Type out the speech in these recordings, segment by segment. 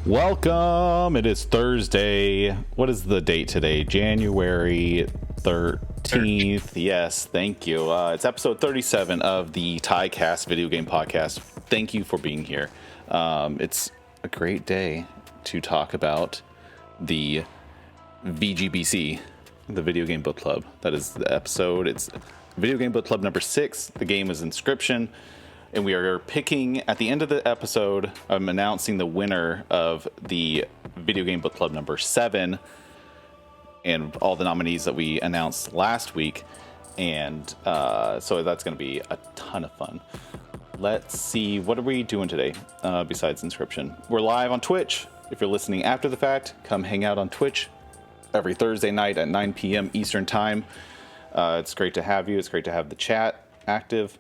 Welcome. It is Thursday. What is the date today? January 13th. Yes, thank you. It's episode 37 of the TYCAST video game podcast. Thank you for being here. It's a great day to talk about the VGBC, the Video Game Book Club. That is the episode. It's Video Game Book Club number 6. The game is Inscryption. And we are picking, at the end of the episode, I'm announcing the winner of the Video Game Book Club number 7 and all the nominees that we announced last week. And so that's going to be a ton of fun. Let's see, what are we doing today besides Inscryption? We're live on Twitch. If you're listening after the fact, come hang out on Twitch every Thursday night at 9 p.m. Eastern Time. It's great to have you. It's great to have the chat active.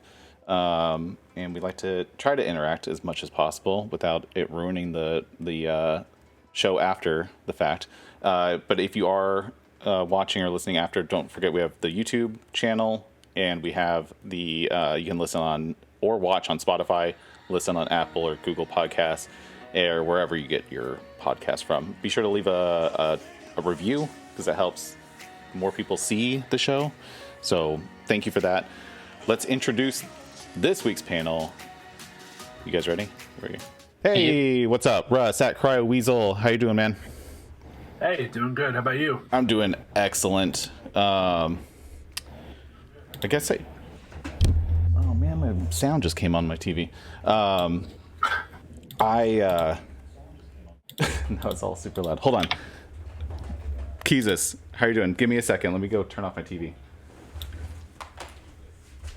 And we like to try to interact as much as possible without it ruining the show after the fact. But if you are watching or listening after, don't forget we have the YouTube channel, and we have the you can listen on or watch on Spotify, listen on Apple or Google Podcasts, or wherever you get your podcast from. Be sure to leave a review, because that helps more people see the show. So thank you for that. Let's introduce this week's panel. You guys ready? Hey, what's up? Russ at Cryo Weasel. How you doing, man? Hey, doing good. How about you? I'm doing excellent. I guess oh man, my sound just came on my TV. No, it's all super loud. Hold on. Keezus, how you doing? Give me a second. Let me go turn off my TV.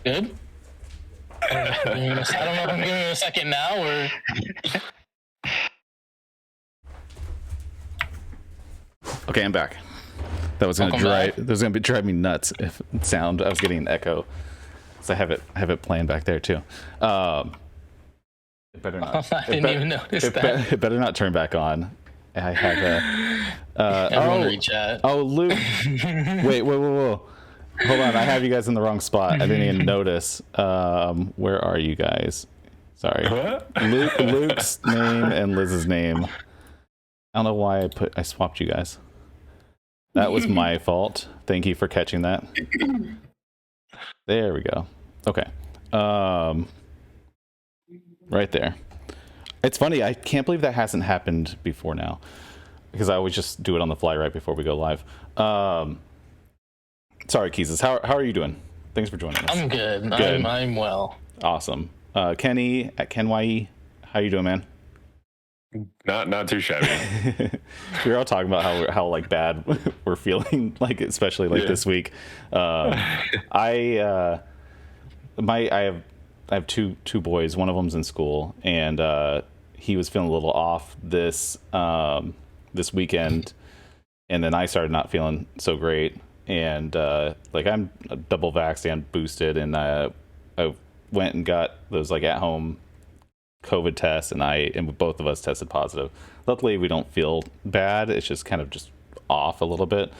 Good. I don't know if I'm giving it a second now or. Okay, I'm back. That was gonna drive me nuts if it sound. I was getting an echo, so I have it playing back there too. It better not. I didn't even notice that. It better not turn back on. I have everyone reach out. Oh, Luke. Wait, whoa. Hold on, I have you guys in the wrong spot. I didn't even notice. Where are you guys? Sorry. Luke's name and Liz's name. I don't know why I swapped you guys. That was my fault. Thank you for catching that. There we go. Okay. Right there. It's funny, I can't believe that hasn't happened before now, because I always just do it on the fly right before we go live. Sorry, Keezus. How are you doing? Thanks for joining us. I'm good. I'm well. Awesome. Kenny at KenYE, how you doing, man? Not too shabby. We were all talking about how like bad we're feeling, like especially like this week. I have two boys. One of them's in school, and he was feeling a little off this weekend, and then I started not feeling so great. And like I'm double vaxxed and boosted, and I went and got those like at home COVID tests, and both of us tested positive. Luckily, we don't feel bad. It's just kind of just off a little bit,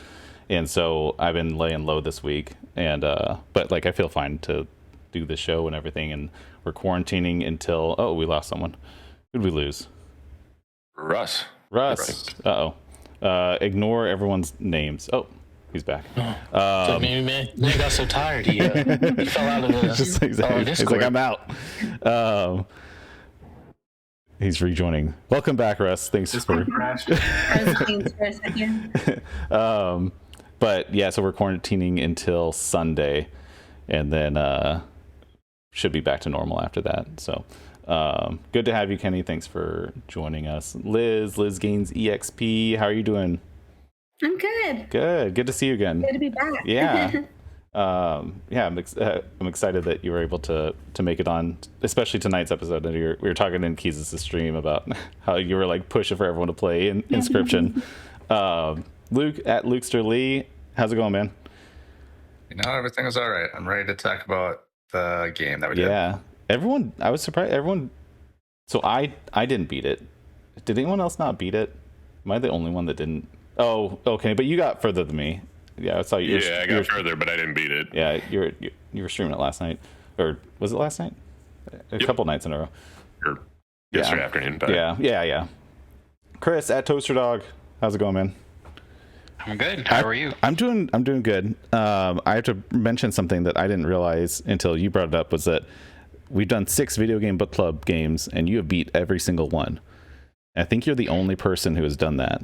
and so I've been laying low this week. And but like I feel fine to do the show and everything, and we're quarantining until we lost someone. Who'd we lose? Russ. Uh-oh. Ignore everyone's names. Oh. He's back. Maybe he got so tired he fell out of the he's like, I'm out. He's rejoining. Welcome back, Russ. Thanks for for a second. But yeah, so we're quarantining until Sunday, and then should be back to normal after that. So good to have you, Kenny. Thanks for joining us. Liz Gaines EXP, how are you doing? I'm good. Good to see you again. Good to be back. Yeah. I'm excited that you were able to make it on, especially tonight's episode. And we were talking in Keezus' stream about how you were like pushing for everyone to play Inscryption. Luke at Lukester Lee, how's it going, man? Everything is all right. I'm ready to talk about the game that we did. Yeah, everyone. I was surprised. Everyone. So I didn't beat it. Did anyone else not beat it? Am I the only one that didn't? Oh, okay, but you got further than me. Yeah, I saw you. Yeah, I got further, but I didn't beat it. Yeah, you were streaming it last night, or was it last night? A couple nights in a row. Or yesterday afternoon. But Yeah. Chris at Toaster Dog. How's it going, man? I'm good. How are you? I'm doing good. I have to mention something that I didn't realize until you brought it up, was that we've done 6 video game book club games and you have beat every single one. I think you're the only person who has done that.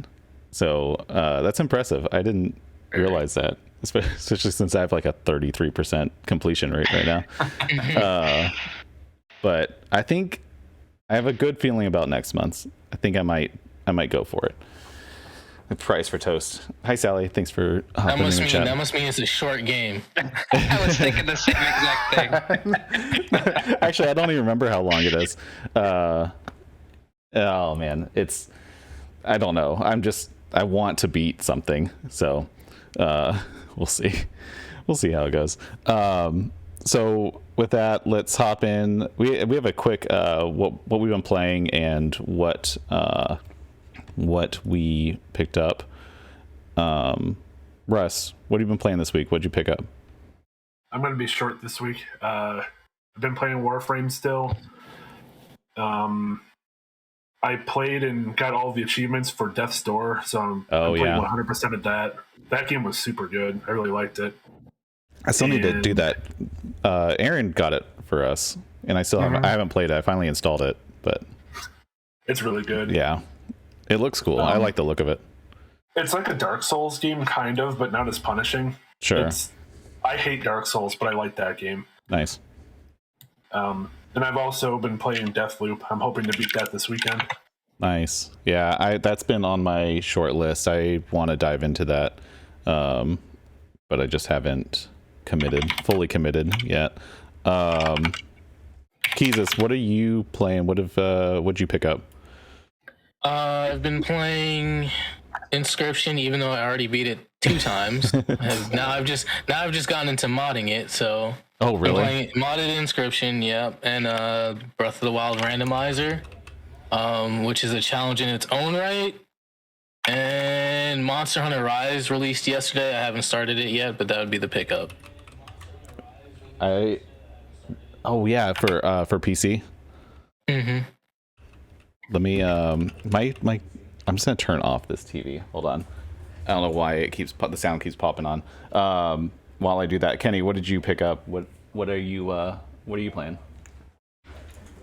So that's impressive. I didn't realize that, especially since I have like a 33% completion rate right now. But I think I have a good feeling about next month's. I think I might go for it. The price for toast. Hi, Sally. Thanks for hopping in the chat. That must mean it's a short game. I was thinking the same exact thing. Actually, I don't even remember how long it is. Oh man, I don't know. I want to beat something, so we'll see. We'll see how it goes. So with that, let's hop in. We have a quick what we've been playing and what we picked up. Russ, what have you been playing this week? What'd you pick up? I'm going to be short this week. I've been playing Warframe still. I played and got all the achievements for Death's Door, so I'm playing 100% of that. That game was super good. I really liked it. I still need to do that. Aaron got it for us, and I still haven't played it. I finally installed it, but it's really good. Yeah, it looks cool. I like the look of it. It's like a Dark Souls game, kind of, but not as punishing. Sure. I hate Dark Souls, but I like that game. Nice. And I've also been playing Deathloop. I'm hoping to beat that this weekend. Nice. Yeah, that's been on my short list. I want to dive into that, but I just haven't fully committed yet. Keezus, what are you playing? What'd you pick up? I've been playing Inscryption, even though I already beat it 2 times. now I've just gotten into modding it. So oh really? I'm playing modded Inscryption, yep, and Breath of the Wild randomizer, which is a challenge in its own right. And Monster Hunter Rise released yesterday. I haven't started it yet, but that would be the pickup. For PC. Mm-hmm. Let me I'm just gonna turn off this TV. Hold on. I don't know why the sound keeps popping on. While I do that, Kenny, what did you pick up? What are you playing?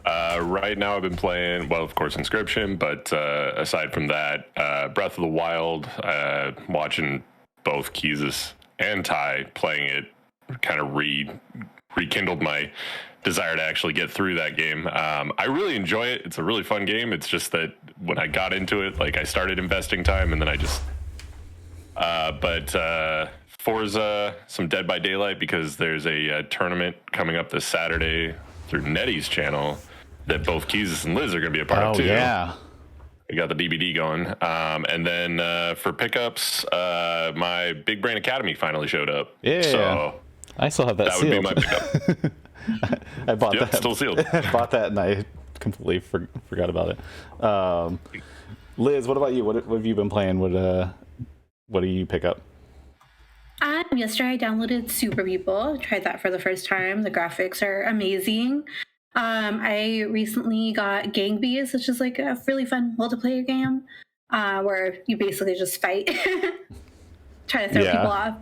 Right now I've been playing, well, of course, Inscryption, but aside from that, Breath of the Wild, watching both Keezus and Ty playing it kind of rekindled my desire to actually get through that game. I really enjoy it. It's a really fun game. It's just that when I got into it, like, I started investing time and then I just Forza, some Dead by Daylight, because there's a tournament coming up this Saturday through Nettie's channel that both Keezus and Liz are going to be a part of too. Yeah. We got the DVD going. And then for pickups, my Big Brain Academy finally showed up. Yeah. So I still have that that sealed. would be my pickup. I bought that. Still sealed. I bought that and I completely forgot about it. Liz, what about you? What have you been playing? What do you pick up? Yesterday I downloaded Super People. Tried that for the first time. The graphics are amazing. I recently got Gang Beasts, which is like a really fun multiplayer game where you basically just fight, try to throw people off.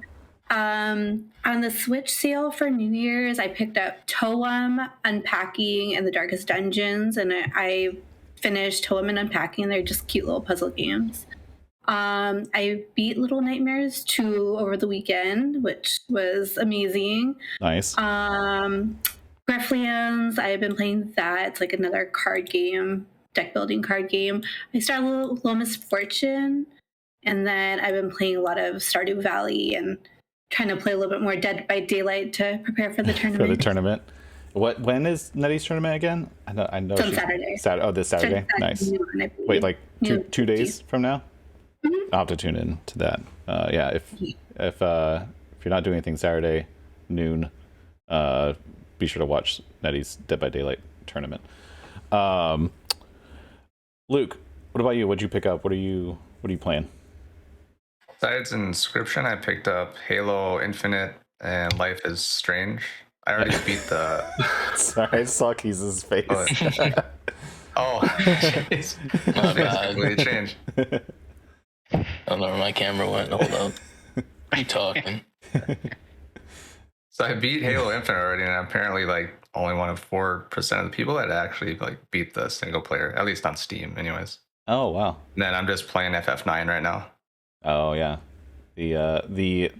On the Switch sale for New Year's, I picked up Toem, Unpacking, and The Darkest Dungeons, and I finished Toem and Unpacking. They're just cute little puzzle games. I beat Little Nightmares 2 over the weekend, which was amazing. Nice. Grifflands, I've been playing that. It's like another card game, deck building card game. I started Little Misfortune, and then I've been playing a lot of Stardew Valley and trying to play a little bit more Dead by Daylight to prepare for the tournament. For the tournament. When is Nettie's tournament again? I know. It's on Saturday. This Saturday. Nice. Wait, like two days from now? Mm-hmm. I'll have to tune in to that. If you're not doing anything Saturday noon, be sure to watch Nettie's Dead by Daylight tournament. Luke, what about you? What'd you pick up? What are you playing? Besides Inscryption, I picked up Halo Infinite and Life is Strange. I already beat the... Sorry, I saw Keys' face. Oh, jeez. My bad. Completely changed. I don't know where my camera went. Hold up. Keep talking. So I beat Halo Infinite already, and I'm apparently like only one of 4% of the people that actually like beat the single player, at least on Steam, anyways. Oh wow. And then I'm just playing FF9 right now. Oh yeah, the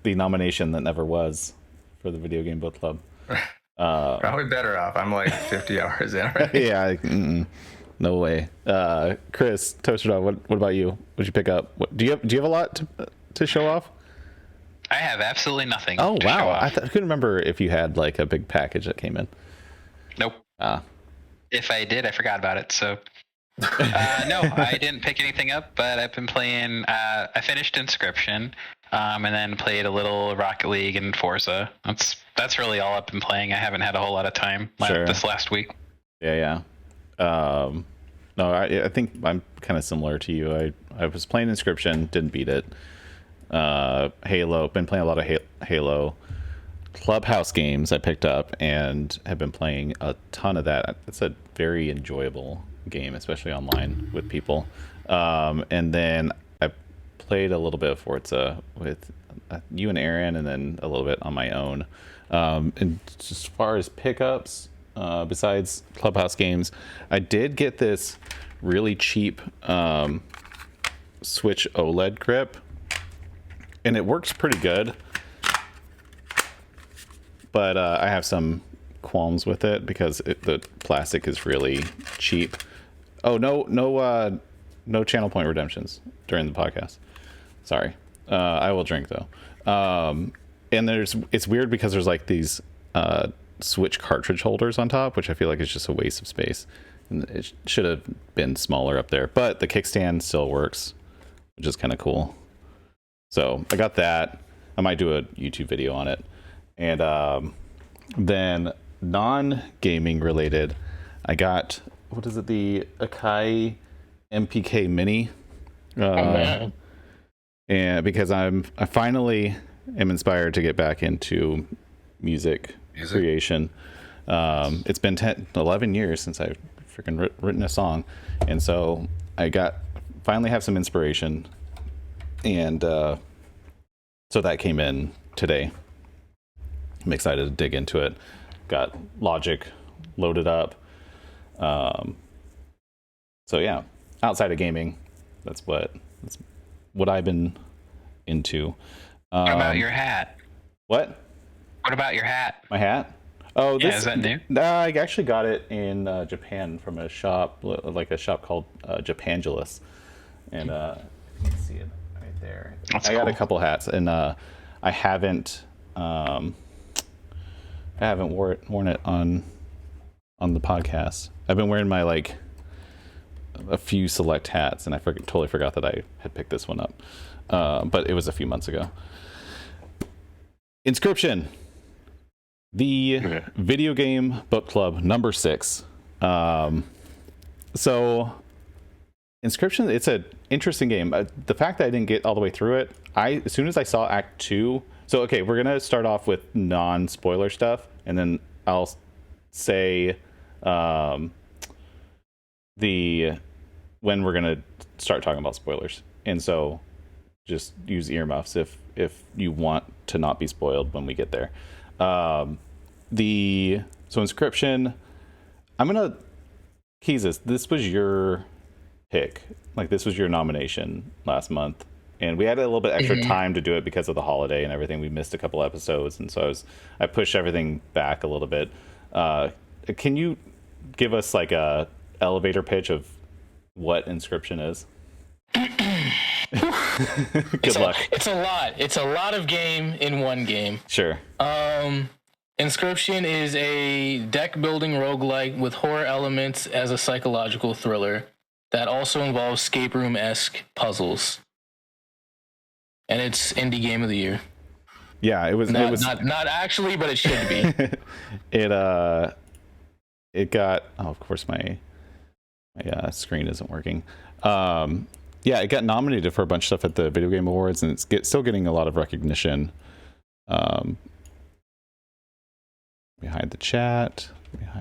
nomination that never was for the video game book club. Probably better off. I'm like 50 hours in already. Yeah, no way. Chris, Toaster Dog, what about you? What'd you pick up? Do you have a lot to show off? I have absolutely nothing. Oh to show wow, off. I couldn't remember if you had like a big package that came in. Nope. Ah. If I did, I forgot about it. So no, I didn't pick anything up, but I've been playing. I finished Inscryption, and then played a little Rocket League and Forza. That's really all I've been playing. I haven't had a whole lot of time this last week. Yeah. No, I think I'm kind of similar to you. I was playing Inscryption, didn't beat it. Halo, been playing a lot of Halo. Clubhouse games I picked up and have been playing a ton of that. It's a very enjoyable game, especially online with people. And then I played a little bit of Forza with you and Aaron, and then a little bit on my own. And as far as pickups, besides Clubhouse games, I did get this really cheap Switch OLED grip, and it works pretty good. But I have some qualms with it because the plastic is really cheap. Oh, no channel point redemptions during the podcast. Sorry. I will drink though. And it's weird because there's like these Switch cartridge holders on top, which I feel like is just a waste of space. And it should have been smaller up there, but the kickstand still works, which is kind of cool. So I got that. I might do a YouTube video on it. And then non-gaming related, I got, what is it, the Akai MPK Mini. And because I finally am inspired to get back into music creation. It's been 11 years since I've freaking written a song, and so I finally have some inspiration, and so that came in today. I'm excited to dig into it. Got Logic loaded up. So yeah, outside of gaming, that's what I've been into. What about your hat? What about your hat? My hat? Oh, is that new? I actually got it in Japan from a shop, like a shop called Japangelus, and you can see it right there. That's got cool. a couple hats, and I haven't worn it on the podcast. I've been wearing my like a few select hats, and I totally forgot that I had picked this one up. But it was a few months ago. Inscryption, the video game book club number 6. So Inscryption, it's an interesting game. The fact that I didn't get all the way through it, as soon as I saw Act 2. So okay, we're gonna start off with non-spoiler stuff, and then I'll say when we're gonna start talking about spoilers. And so just use earmuffs if you want to not be spoiled when we get there. So Inscryption, I'm gonna Keezus, this was your pick. Like, this was your nomination last month, and we had a little bit extra time to do it because of the holiday and everything. We missed a couple episodes, and so I pushed everything back a little bit. Can you give us like a elevator pitch of what Inscryption is? Good luck. It's a lot. It's a lot of game in one game. Sure. Inscryption is a deck building roguelike with horror elements as a psychological thriller that also involves escape room-esque puzzles. And it's indie game of the year. Yeah, it was not actually, but it should be. It got, of course my screen isn't working. Yeah, it got nominated for a bunch of stuff at the Video Game Awards, and it's still getting a lot of recognition. Behind the chat.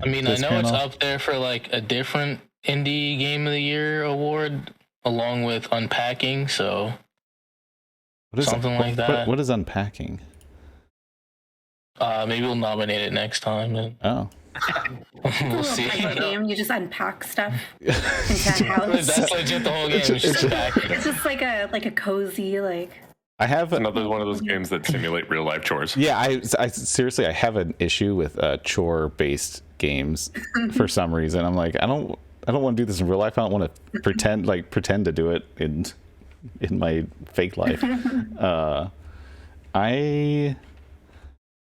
I know it's up there for like a different Indie Game of the Year award along with Unpacking. So something like that. What is Unpacking? Maybe we'll nominate it next time. And oh. We'll see. Game, you just unpack stuff into a house. That's legit the whole game. It's just like a cozy I have another one of those games that simulate real life chores. Yeah, I seriously I have an issue with chore based games for some reason. I'm like I don't want to do this in real life. I don't want to pretend to do it in my fake life. I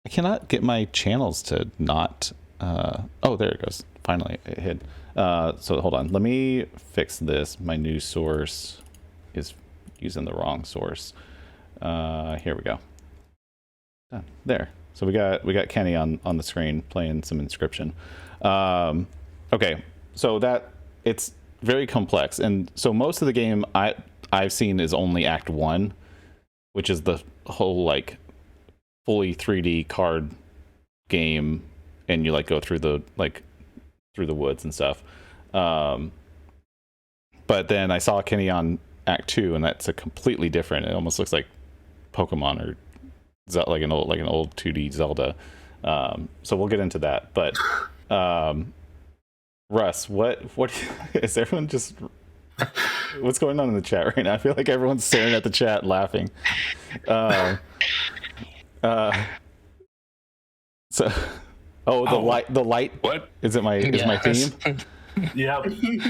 cannot get my channels to not. Oh, there it goes. Finally, it hid. So hold on. Let me fix this. My new source is using the wrong source. Here we go. Done. There. So we got Kenny on the screen playing some Inscryption. Okay. So that it's very complex, and so most of the game I've seen is only Act 1, which is the whole like fully 3D card game, and you like go through the woods and stuff. But then I saw Kenny on Act 2, and that's a completely different. It almost looks like Pokemon or like an old 2D Zelda. So we'll get into that. But Russ, what is everyone just? What's going on in the chat right now? I feel like everyone's staring at the chat, laughing. So, the light. What is it? My theme? Yep.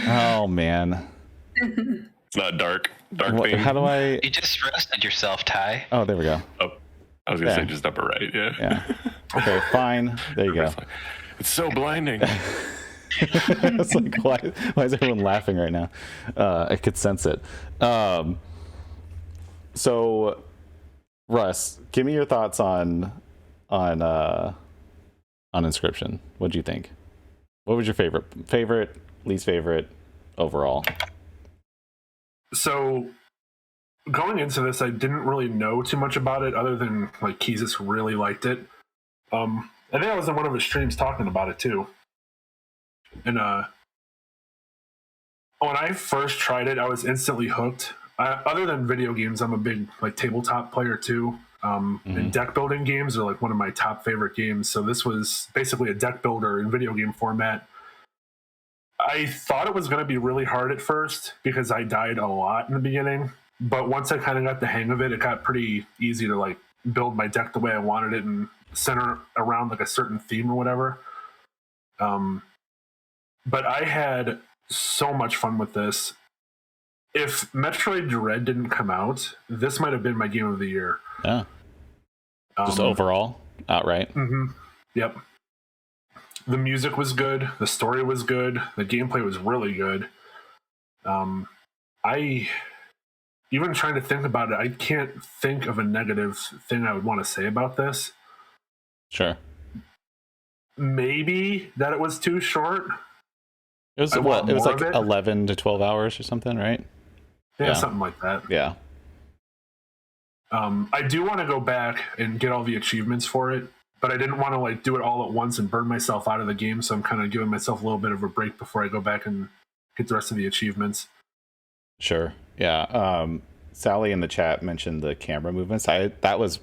Oh man. It's not dark theme. How do I? You just roasted yourself, Ty. Oh, there we go. Oh, I was gonna say just upper right. Yeah. Okay, fine. There you go. It's so blinding. It's like why is everyone laughing right now? I could sense it. So, Russ, give me your thoughts on Inscryption. What do you think? What was your favorite, least favorite, overall? So, going into this, I didn't really know too much about it, other than like Keezus really liked it. I think I was in one of his streams talking about it too. And when I first tried it, I was instantly hooked. Other than video games, I'm a big like tabletop player too. And deck building games are like one of my top favorite games. So this was basically a deck builder in video game format. I thought it was going to be really hard at first because I died a lot in the beginning. But once I kind of got the hang of it, it got pretty easy to like build my deck the way I wanted it and center around like a certain theme or whatever. But I had so much fun with this. If Metroid Dread didn't come out, this might have been my game of the year. Yeah. Just overall, outright. Mm-hmm. Yep. The music was good. The story was good. The gameplay was really good. I even trying to think about it, I can't think of a negative thing I would want to say about this. Sure. Maybe that it was too short. It was what? It was like 11 to 12 hours or something, right? Yeah, something like that. Yeah. I do want to go back and get all the achievements for it, but I didn't want to like do it all at once and burn myself out of the game, so I'm kind of giving myself a little bit of a break before I go back and get the rest of the achievements. Sure. Yeah. Sally in the chat mentioned the camera movements. That was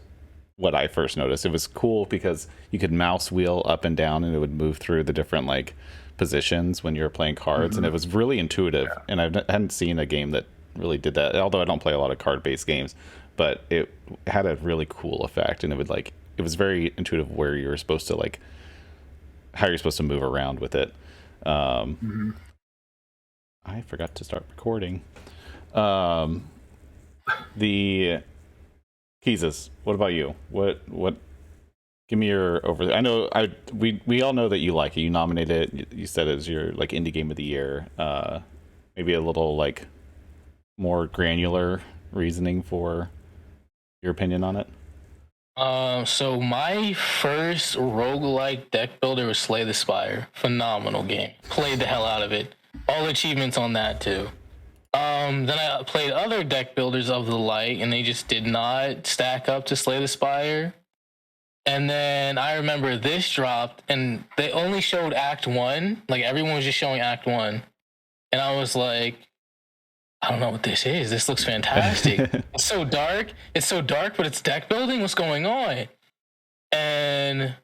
what I first noticed. It was cool because you could mouse wheel up and down and it would move through the different like positions when you were playing cards, and it was really intuitive. Yeah. And I hadn't seen a game that really did that, although I don't play a lot of card-based games, but it had a really cool effect, and it was very intuitive where you're supposed to like how you're supposed to move around with it. I forgot to start recording. The Keezus, what about you? What give me your over. I know we all know that you like it. You nominated it. You said it as your like indie game of the year. Maybe a little like more granular reasoning for your opinion on it. So my first roguelike deck builder was Slay the Spire. Phenomenal game. Played the hell out of it. All achievements on that too. Then I played other deck builders of the like, and they just did not stack up to Slay the Spire. And then I remember this dropped, and they only showed Act 1. Like, everyone was just showing Act 1. and I was like, I don't know what this is. This looks fantastic. It's so dark. It's so dark, but it's deck building. What's going on? And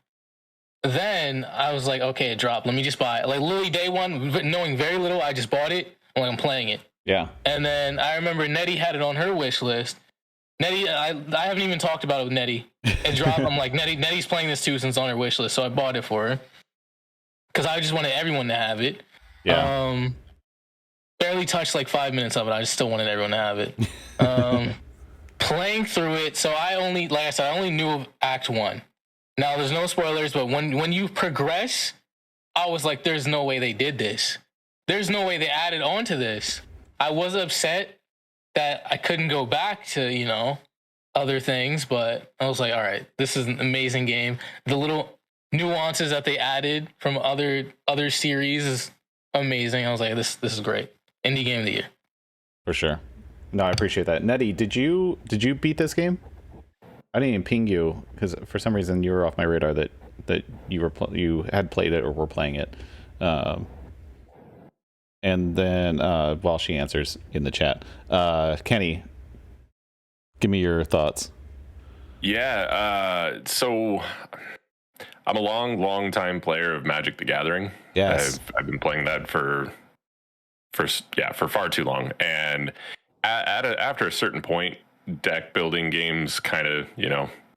then I was like, okay, it dropped. Let me just buy it. Like literally day one, knowing very little, I just bought it. I'm playing it. Yeah. And then I remember Nettie had it on her wish list. Nettie, I haven't even talked about it with Nettie. It dropped. I'm like, Nettie's playing this too since it's on her wish list. So I bought it for her because I just wanted everyone to have it. Yeah. Barely touched like 5 minutes of it. I just still wanted everyone to have it. Playing through it. So I only knew of Act 1. Now there's no spoilers, but when you progress, I was like, there's no way they did this. There's no way they added on to this. I was upset that I couldn't go back to, other things, but I was like, all right, this is an amazing game. The little nuances that they added from other series is amazing. I was like, this is great. Indie game of the year. For sure. No, I appreciate that. Nettie, did you beat this game? I didn't even ping you because for some reason you were off my radar that you had played it or were playing it. And then while she answers in the chat, Kenny, give me your thoughts. Yeah, so I'm a long time player of Magic the Gathering. Yes. I've been playing that for far too long. And after a certain point, deck building games kind of,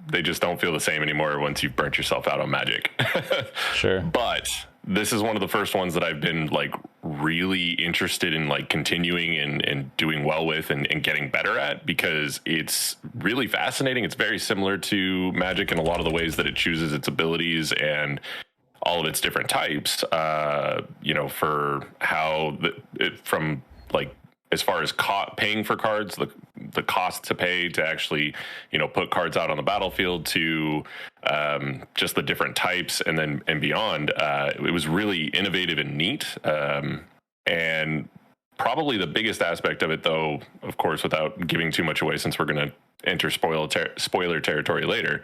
they just don't feel the same anymore once you've burnt yourself out on Magic. Sure. But this is one of the first ones that I've been like really interested in like continuing and doing well with and getting better at because it's really fascinating. It's very similar to Magic in a lot of the ways that it chooses its abilities and all of its different types, for how from like as far as paying for cards, the cost to pay to actually, put cards out on the battlefield to just the different types and beyond. It was really innovative and neat. And probably the biggest aspect of it, though, of course, without giving too much away, since we're going to enter spoiler territory later,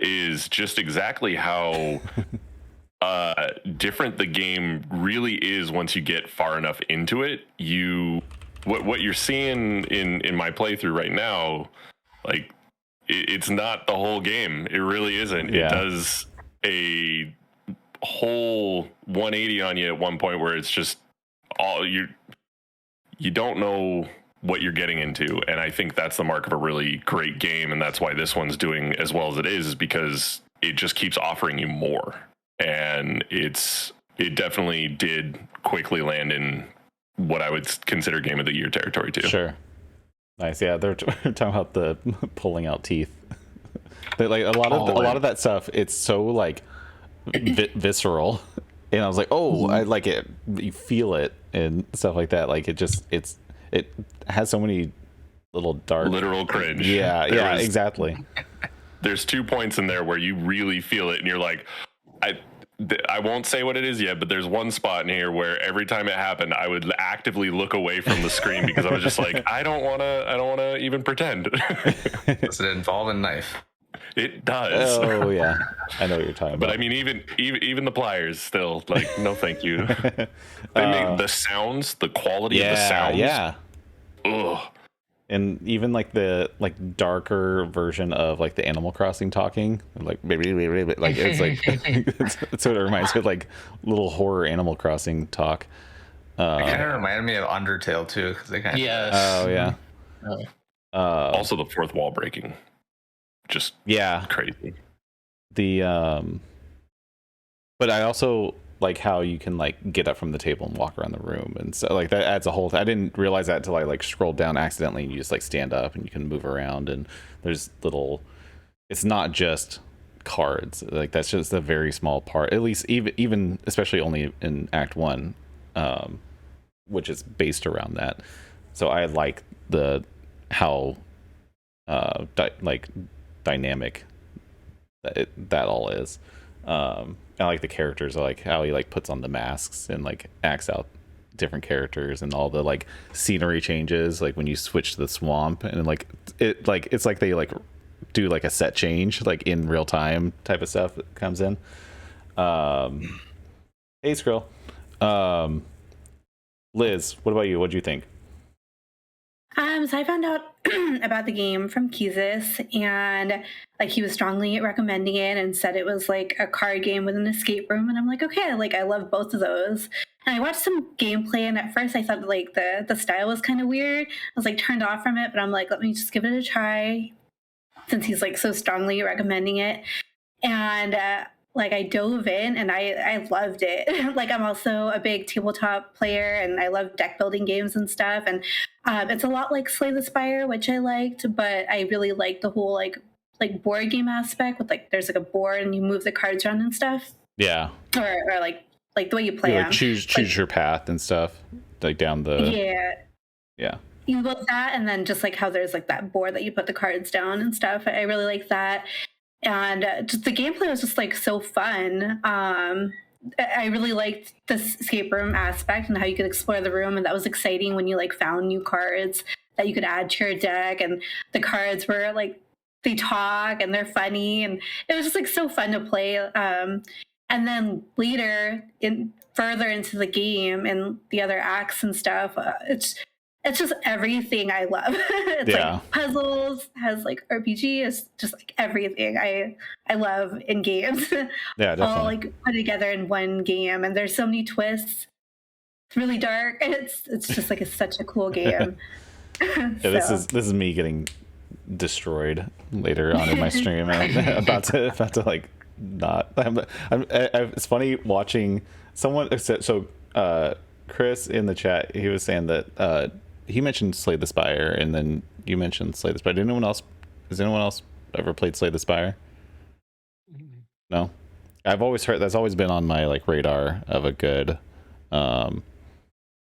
is just exactly how different the game really is once you get far enough into it. What you're seeing in my playthrough right now, like it's not the whole game. It really isn't. Yeah. It does a whole 180 on you at one point where it's just all you don't know what you're getting into. And I think that's the mark of a really great game. And that's why this one's doing as well as it is because it just keeps offering you more. And it definitely did quickly land in what I would consider game of the year territory too. Sure. Nice. Yeah, they're talking about the pulling out teeth. Like a lot of that stuff. It's so like visceral, and I was like, oh, I like it. You feel it and stuff like that. Like it has so many little dark literal cringe. Yeah, exactly. There's 2 points in there where you really feel it, and you're like, I won't say what it is yet, but there's one spot in here where every time it happened, I would actively look away from the screen because I was just like, I don't want to even pretend. Does it involve a knife? It does. Oh yeah, I know what you're talking about. But I mean, even the pliers still like, no, thank you. They make the sounds, the quality of the sounds. Yeah. Ugh. And even like the darker version of like the Animal Crossing talking, like it's like it's what it reminds me of, like little horror Animal Crossing talk. It kind of reminded me of Undertale too, because they kind of Oh yeah. Also, the fourth wall breaking, just crazy. But I also like how you can like get up from the table and walk around the room, and so like that adds a whole. I didn't realize that until I like scrolled down accidentally, and you just like stand up and you can move around, and there's little. It's not just cards, like that's just a very small part. At least even especially only in Act 1, which is based around that. So I like how dynamic that all is. I like the characters. I like how he like puts on the masks and like acts out different characters, and all the like scenery changes, like when you switch to the swamp, and like it's like they like do like a set change like in real time type of stuff that comes in. Hey Skrill. Liz, what about you? What do you think? So I found out about the game from Keezus, and like he was strongly recommending it and said it was like a card game with an escape room, and I'm like, okay, like I love both of those. And I watched some gameplay, and at first I thought like the style was kind of weird. I was like turned off from it, but I'm like, let me just give it a try since he's like so strongly recommending it. And like I dove in and I loved it. Like I'm also a big tabletop player and I love deck building games and stuff. And it's a lot like Slay the Spire, which I liked, but I really liked the whole like board game aspect with like there's like a board and you move the cards around and stuff. Yeah. Or like the way you play You, them. like choose your path and stuff, like down the yeah. You build that, and then just like how there's like that board that you put the cards down and stuff. I really like that. And just the gameplay was just like so fun. I really liked this escape room aspect and how you could explore the room, and that was exciting when you like found new cards that you could add to your deck, and the cards were like they talk and they're funny, and it was just like so fun to play. And then later, further into the game and the other acts and stuff, it's just everything I love. It's like puzzles, has like RPG, it's just like everything I love in games. Yeah, definitely. All like put together in one game, and there's so many twists. It's really dark. It's just like such a cool game. Yeah, this is me getting destroyed later on in my stream. I'm about to like not. It's funny watching someone. So Chris in the chat, he was saying that he mentioned Slay the Spire, and then you mentioned Slay the Spire. Has anyone else ever played Slay the Spire? No, I've always heard that's always been on my like radar of a good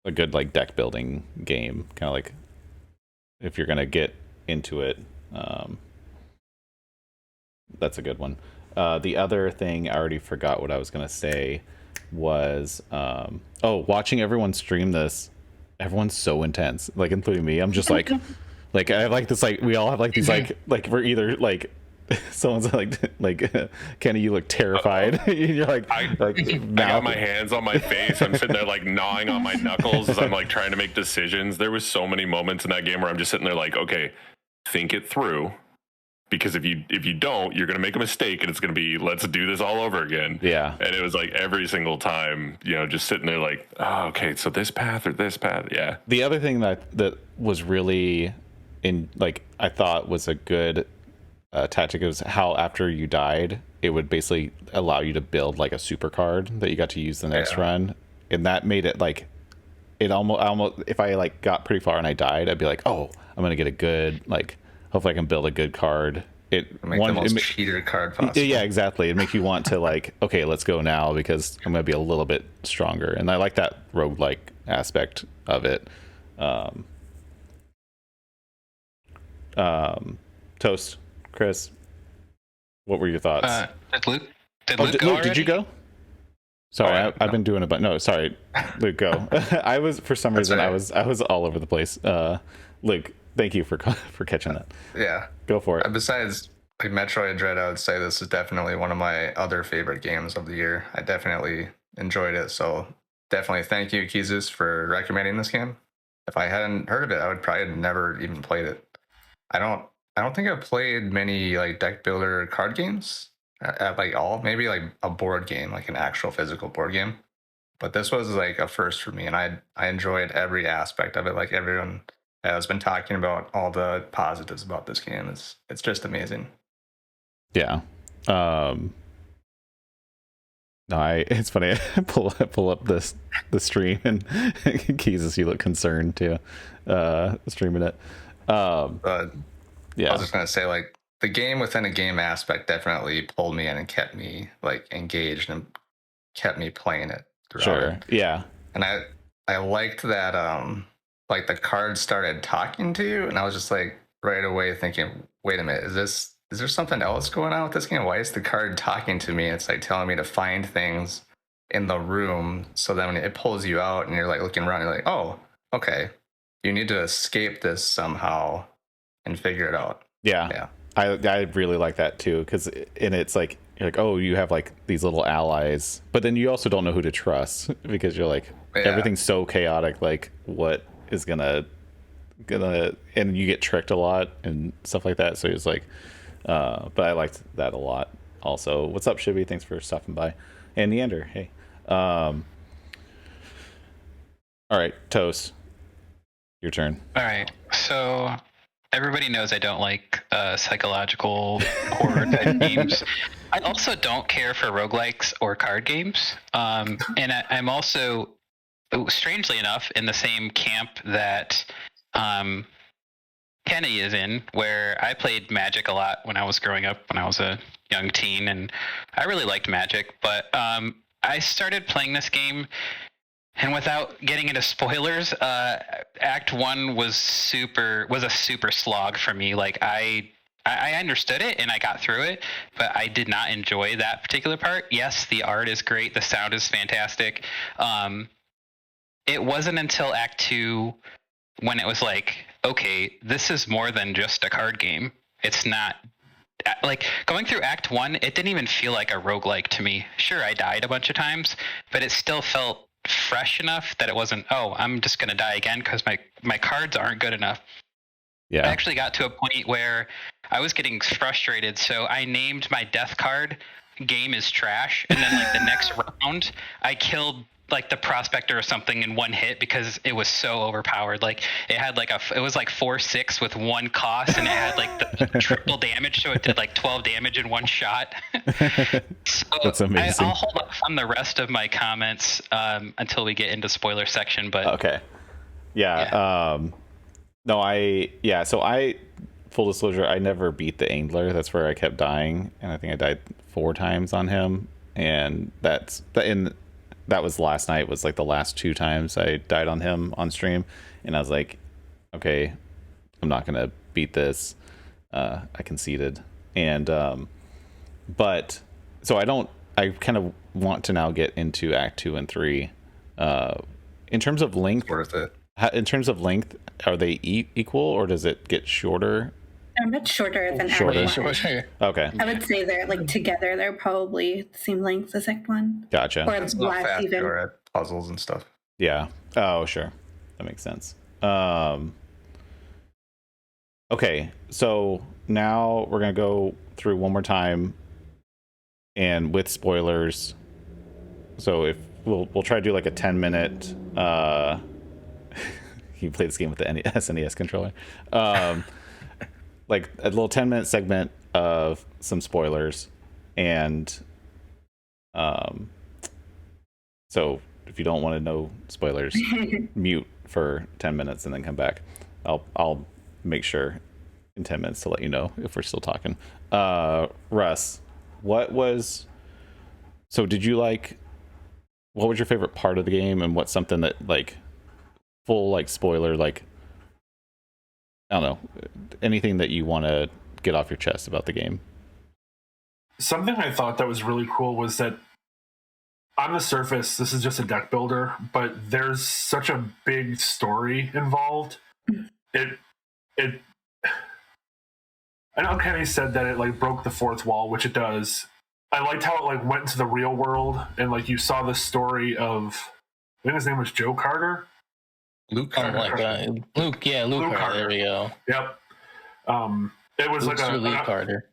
like deck building game, kind of like if you're gonna get into it. That's a good one. The other thing, I already forgot what I was gonna say was watching everyone stream this. Everyone's so intense, like including me. I'm just like I have like this like we all have like these like we're either like someone's like Kenny, you look terrified. You're like I got my hands on my face. I'm sitting there like gnawing on my knuckles as I'm like trying to make decisions. There was so many moments in that game where I'm just sitting there like, okay, think it through. Because if you don't, you're going to make a mistake and it's going to be, let's do this all over again. Yeah. And it was like every single time, just sitting there like, oh, okay, so this path or this path. Yeah. The other thing that was really I thought was a good tactic was how after you died, it would basically allow you to build like a super card that you got to use the next run. And that made it like, it almost, if I like got pretty far and I died, I'd be like, oh, I'm going to get a good, like, hopefully I can build a good card. The most cheater card possible. Yeah, exactly. It makes you want to like, okay, let's go now because I'm going to be a little bit stronger. And I like that roguelike aspect of it. Toast, Chris, what were your thoughts? Did Luke go did you go? Sorry, I've been doing no, sorry, Luke, go. I was, for some reason, right. I was all over the place. Luke, thank you for catching that. Yeah. Go for it. Besides like Metroid Dread, I would say this is definitely one of my other favorite games of the year. I definitely enjoyed it. So definitely thank you, Keezus, for recommending this game. If I hadn't heard of it, I would probably have never even played it. I don't think I've played many like deck builder card games at like all. Maybe like a board game, like an actual physical board game. But this was like a first for me, and I enjoyed every aspect of it. Like everyone has been talking about all the positives about this game. It's just amazing. Yeah. It's funny. I pull up the stream and Keezus, you look concerned too. Streaming it. Yeah. I was just gonna say, like, the game within a game aspect definitely pulled me in and kept me like engaged and kept me playing it throughout. Sure. Yeah. And I liked that like the cards started talking to you, and I was just like right away thinking, wait a minute, is there something else going on with this game? Why is the card talking to me? It's like telling me to find things in the room. So then when it pulls you out and you're like looking around, you're like, oh, okay, you need to escape this somehow and figure it out. Yeah. I really like that too, because it's like you're like, oh, you have like these little allies, but then you also don't know who to trust because you're like, everything's so chaotic. Like, what is gonna, and you get tricked a lot and stuff like that. So it's like, but I liked that a lot. Also, what's up, Shibby? Thanks for stopping by. And Neander, hey. All right, Toast, your turn. All right. So everybody knows I don't like psychological horror type games. I also don't care for roguelikes or card games. And I'm also, strangely enough, in the same camp that Kenny is in, where I played Magic a lot when I was growing up, when I was a young teen, and I really liked Magic. But I started playing this game, and without getting into spoilers, Act 1 was a super slog for me. Like I understood it and I got through it, but I did not enjoy that particular part. Yes, the art is great, the sound is fantastic. It wasn't until Act 2 when it was like, okay, this is more than just a card game. It's not like going through Act 1, it didn't even feel like a roguelike to me. Sure, I died a bunch of times, but it still felt fresh enough that it wasn't, oh, I'm just going to die again because my cards aren't good enough. Yeah. I actually got to a point where I was getting frustrated, so I named my death card Game is Trash, and then like the next round, I killed like the prospector or something in one hit because it was so overpowered. Like it had like it was like 4/6 with one cost, and it had like the triple damage, so it did like 12 damage in one shot. So that's amazing. I'll hold off on the rest of my comments until we get into spoiler section. But okay, yeah. No, so I, full disclosure, I never beat the Angler. That's where I kept dying, and I think I died 4 times on him, and that was last night, was like the last 2 times I died on him on stream, and I was like, okay, I'm not gonna beat this. I conceded, and but so I kind of want to now get into Act 2 and 3. In terms of length, Worth it. in terms of length, are they equal, or does it get shorter? They're much shorter than Shorter. Act 1. Sure. Okay, I would say they're like together. They're probably the same length as Act 1. gotcha. Or It's not less fast even. or at puzzles and stuff. Yeah. Oh, sure. That makes sense. Okay, so now we're gonna go through one more time, and with spoilers. So if we'll try to do like a 10-minute. You play this game with the SNES controller. Like a little 10-minute segment of some spoilers, and so if you don't want to know spoilers, mute for 10 minutes and then come back. I'll make sure in 10 minutes to let you know if we're still talking. Russ, what was your favorite part of the game, and what's something that, like, full like spoiler, like, I don't know, anything that you want to get off your chest about the game? Something I thought that was really cool was that on the surface, this is just a deck builder, but there's such a big story involved. I know Kenny said that it like broke the fourth wall, which it does. I liked how it like went into the real world, and like you saw the story of, I think his name was Joe Carter. Luke Something like that. Luke Carter. There we go. Yep. It was Luke's like Lee Carter.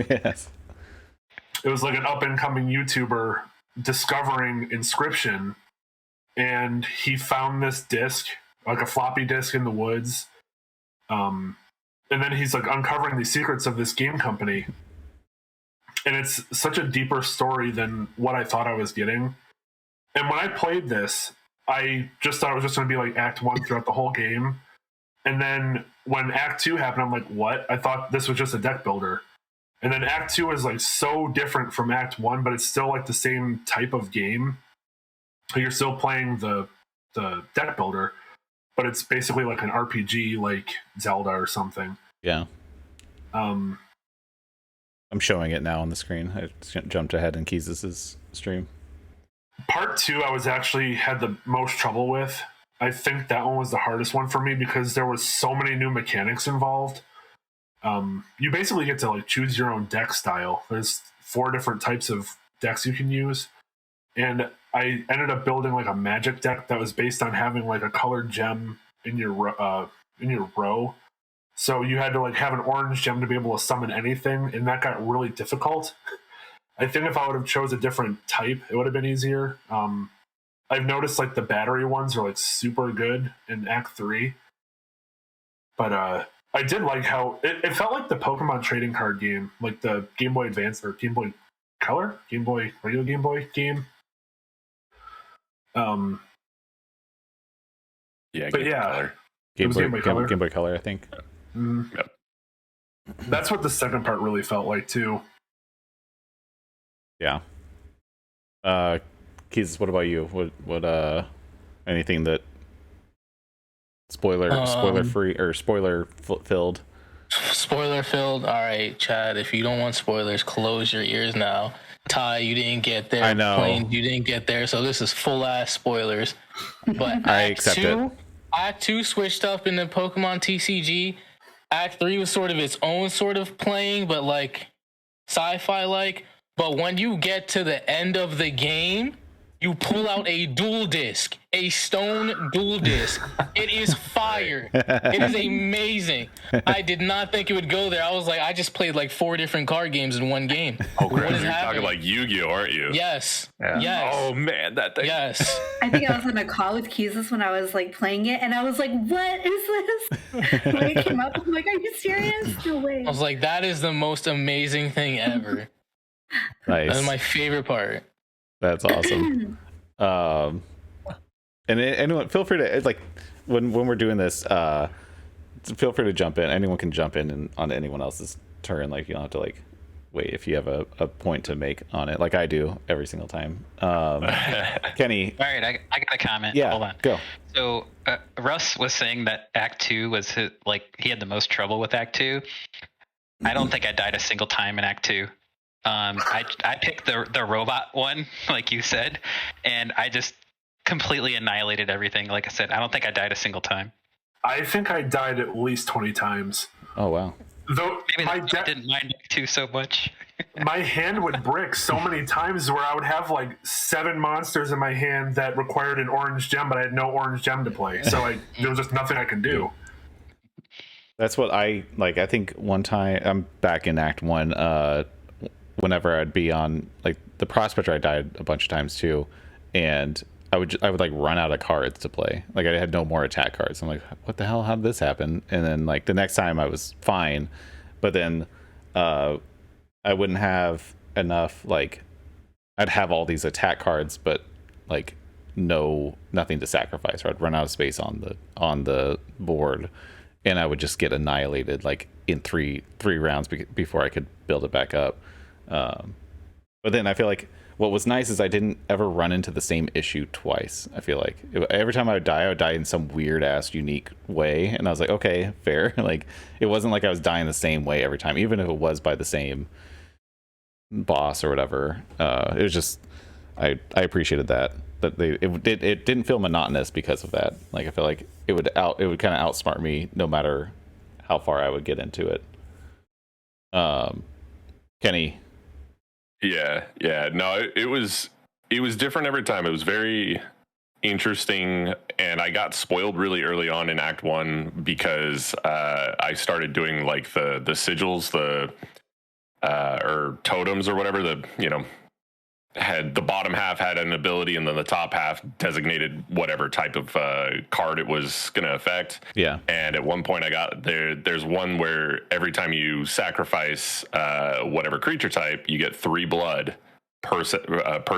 Yes. It was like an up and coming YouTuber discovering Inscryption, and he found this disc, like a floppy disk in the woods. And then he's like uncovering the secrets of this game company. And it's such a deeper story than what I thought I was getting. And when I played this, I just thought it was just going to be like Act 1 throughout the whole game. And then when Act 2 happened, I'm like, what? I thought this was just a deck builder. And then Act 2 is like so different from Act 1, but it's still like the same type of game. You're still playing the deck builder, but it's basically like an RPG, like Zelda or something. Yeah. I'm showing it now on the screen. I jumped ahead in Keys' stream. Part 2, I was actually had the most trouble with. I think that one was the hardest one for me because there was so many new mechanics involved. You basically get to like choose your own deck style. There's 4 different types of decks you can use, and I ended up building like a magic deck that was based on having like a colored gem in your row. So you had to like have an orange gem to be able to summon anything, and that got really difficult. I think if I would have chose a different type, it would have been easier. I've noticed like the battery ones are like super good in Act 3. But I did like how it felt like the Pokemon trading card game, like the Game Boy Advance or Game Boy Color, regular Game Boy game. Yeah, but yeah, Game Boy, Game Boy Color. Game Boy Color, I think. Yep. That's what the second part really felt like too. Yeah. Keys, what about you? What anything that spoiler free or spoiler filled? Spoiler filled. All right, Chad. If you don't want spoilers, close your ears now. Ty, you didn't get there. I know. Plain, you didn't get there. So this is full ass spoilers. But I accept it. Act 2 switched up in the Pokemon TCG. Act 3 was sort of its own sort of playing, but like sci-fi like. But when you get to the end of the game, you pull out a dual disc, a stone dual disc. It is fire. It is amazing. I did not think it would go there. I was like, I just played like 4 different card games in one game. Oh, crap. What is You're happening? talking like Yu-Gi-Oh, aren't you? Yes. Yeah. Yes. Oh, man, that thing. Yes. I think I was on a call with Keezus when I was like playing it, and I was like, "What is this?" When it came up, I'm like, "Are you serious? No way!" I was like, that is the most amazing thing ever. Nice. That is my favorite part. That's awesome. And anyone, feel free to like when we're doing this. Feel free to jump in. Anyone can jump in and on anyone else's turn. Like you don't have to like wait if you have a point to make on it, like I do every single time. Kenny. All right, I got a comment. Yeah, Hold on. go. So Russ was saying that Act 2 was he had the most trouble with Act 2. I don't think I died a single time in Act 2. I picked the robot one, like you said, and I just completely annihilated everything. Like I said, I don't think I died a single time. I think I died at least 20 times. Oh wow. Though Maybe I didn't mind Act 2 so much. my hand would brick so many times where I would have like 7 monsters in my hand that required an orange gem, but I had no orange gem to play. So there was just nothing I could do. That's what I like. I think one time I'm back in Act 1. Whenever I'd be on like the Prospector, I died a bunch of times too, and I would like run out of cards to play. Like I had no more attack cards. I'm like, what the hell? How did this happen? And then like the next time I was fine, but then I wouldn't have enough. Like I'd have all these attack cards, but like nothing to sacrifice. Or I'd run out of space on the board, and I would just get annihilated like in three rounds before I could build it back up. But then I feel like what was nice is I didn't ever run into the same issue twice. I feel like every time I would die in some weird ass unique way, and I was like, okay, fair. Like it wasn't like I was dying the same way every time, even if it was by the same boss or whatever. It was just I appreciated that it didn't feel monotonous because of that. Like I feel like it would kind of outsmart me no matter how far I would get into it. Kenny. Yeah. No, it was different every time. It was very interesting, and I got spoiled really early on in Act 1 because I started doing like the sigils, or totems or whatever. Had the bottom half had an ability, and then the top half designated whatever type of card it was going to affect. Yeah. And at one point I got there's one where every time you sacrifice whatever creature type, you get 3 blood per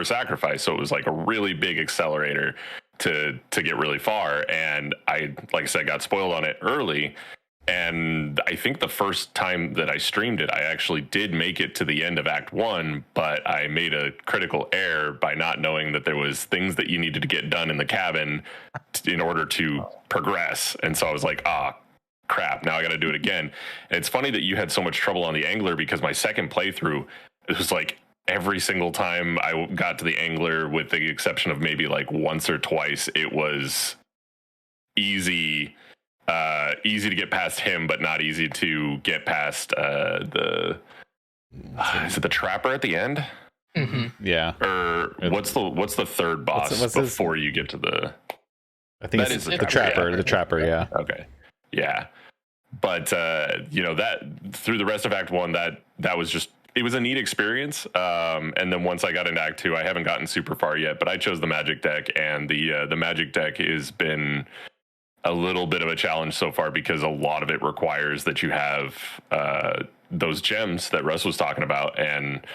sacrifice. So it was like a really big accelerator to get really far. And I, like I said, got spoiled on it early. And I think the first time that I streamed it, I actually did make it to the end of Act 1, but I made a critical error by not knowing that there was things that you needed to get done in the cabin in order to progress. And so I was like, crap, now I got to do it again. And it's funny that you had so much trouble on the Angler, because my second playthrough, it was like every single time I got to the Angler, with the exception of maybe like once or twice, it was easy to get past him, but not easy to get past is it the Trapper at the end? Yeah. Or what's the third boss what's before you get to the? I think it's the trapper. Yeah. The trapper. Yeah. Okay. Yeah. But that through the rest of Act 1, that was just, it was a neat experience. And then once I got into Act 2, I haven't gotten super far yet, but I chose the magic deck, and the magic deck has been a little bit of a challenge so far because a lot of it requires that you have those gems that Russ was talking about, and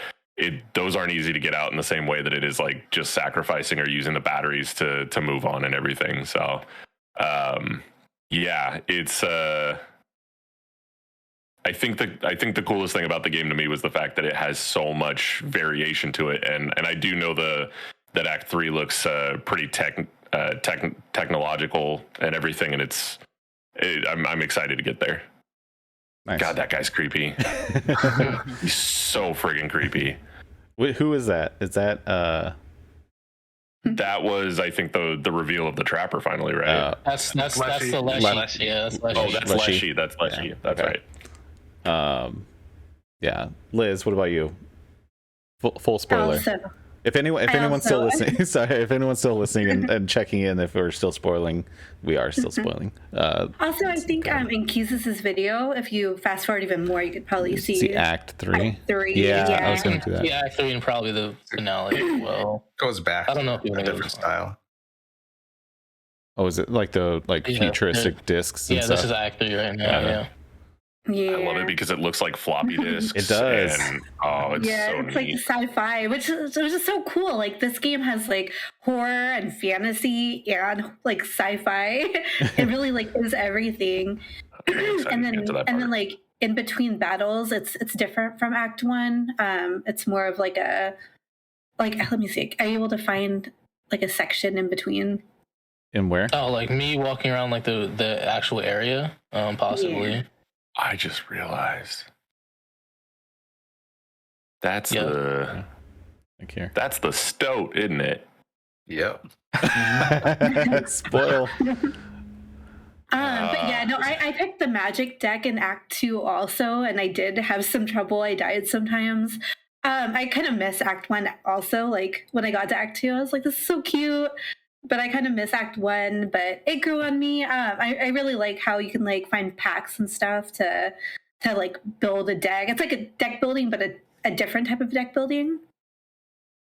those aren't easy to get out in the same way that it is like just sacrificing or using the batteries to move on and everything. So it's I think the coolest thing about the game to me was the fact that it has so much variation to it, and I do know that Act 3 looks pretty technological and everything, and I'm excited to get there. Nice. God, that guy's creepy. He's so friggin' creepy. Wait, who is that? Is that That was, I think, the reveal of the trapper finally, right? That's the Leshy. Yeah, that's Leshy. Oh, that's Leshy. That's Leshy. Yeah. That's Okay. right. Yeah. Liz, what about you? Full spoiler. Also, If anyone's still listening, sorry, if anyone's still listening and checking in, if we're still spoiling, we are still spoiling. also, I think in Keys's video, if you fast forward even more, you could probably see Act 3. Act 3. Yeah, I was going to do that. Yeah, Act 3 and probably the finale as well. Goes back. I don't know if you to a want to different style. Oh, is it like the futuristic discs? And Yeah, stuff? this is Act 3 right now. Yeah. Yeah. I love it because it looks like floppy disks. It does. And, it's so it's neat. like sci-fi, which is just so cool. Like this game has like horror and fantasy and like sci-fi. It really like is everything. and then like in between battles, it's different from Act 1. It's more of like let me see. Are you able to find like a section in between? In where? Oh, like me walking around like the actual area, possibly. Yeah. I just realized that's Thank you. that's the stoat, isn't it? Yep. Spoil. But yeah, no, I picked the magic deck in Act 2 also, and I did have some trouble. I died sometimes. I kind of miss Act 1 also. Like when I got to Act 2, I was like, this is so cute. But I kind of miss Act 1, but it grew on me. I really like how you can like find packs and stuff to like build a deck. It's like a deck building, but a different type of deck building.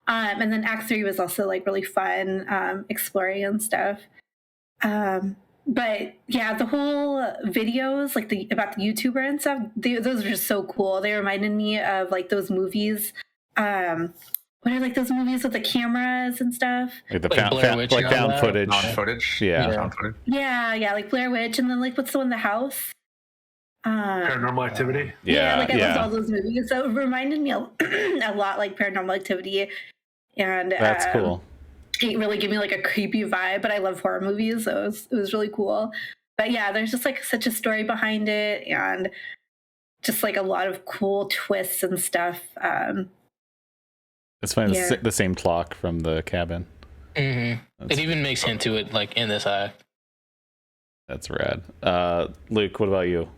And then Act 3 was also like really fun, exploring and stuff. But yeah, the whole videos like about the YouTuber and stuff, those are just so cool. They reminded me of like those movies. What are like those movies with the cameras and stuff? Like the Like Blair Witch and all found that? footage. Non-footage. Yeah. Found footage. Yeah, like Blair Witch, and then like what's the one, The House? Paranormal Activity. Yeah. like I loved all those movies, so it reminded me a lot like Paranormal Activity, and That's cool. It really gave me like a creepy vibe. But I love horror movies, so it was really cool. But yeah, there's just like such a story behind it, and just like a lot of cool twists and stuff. It's funny. Yeah. The same clock from the cabin. Mm-hmm. It even makes hint to it like in this act. That's rad. Luke, what about you?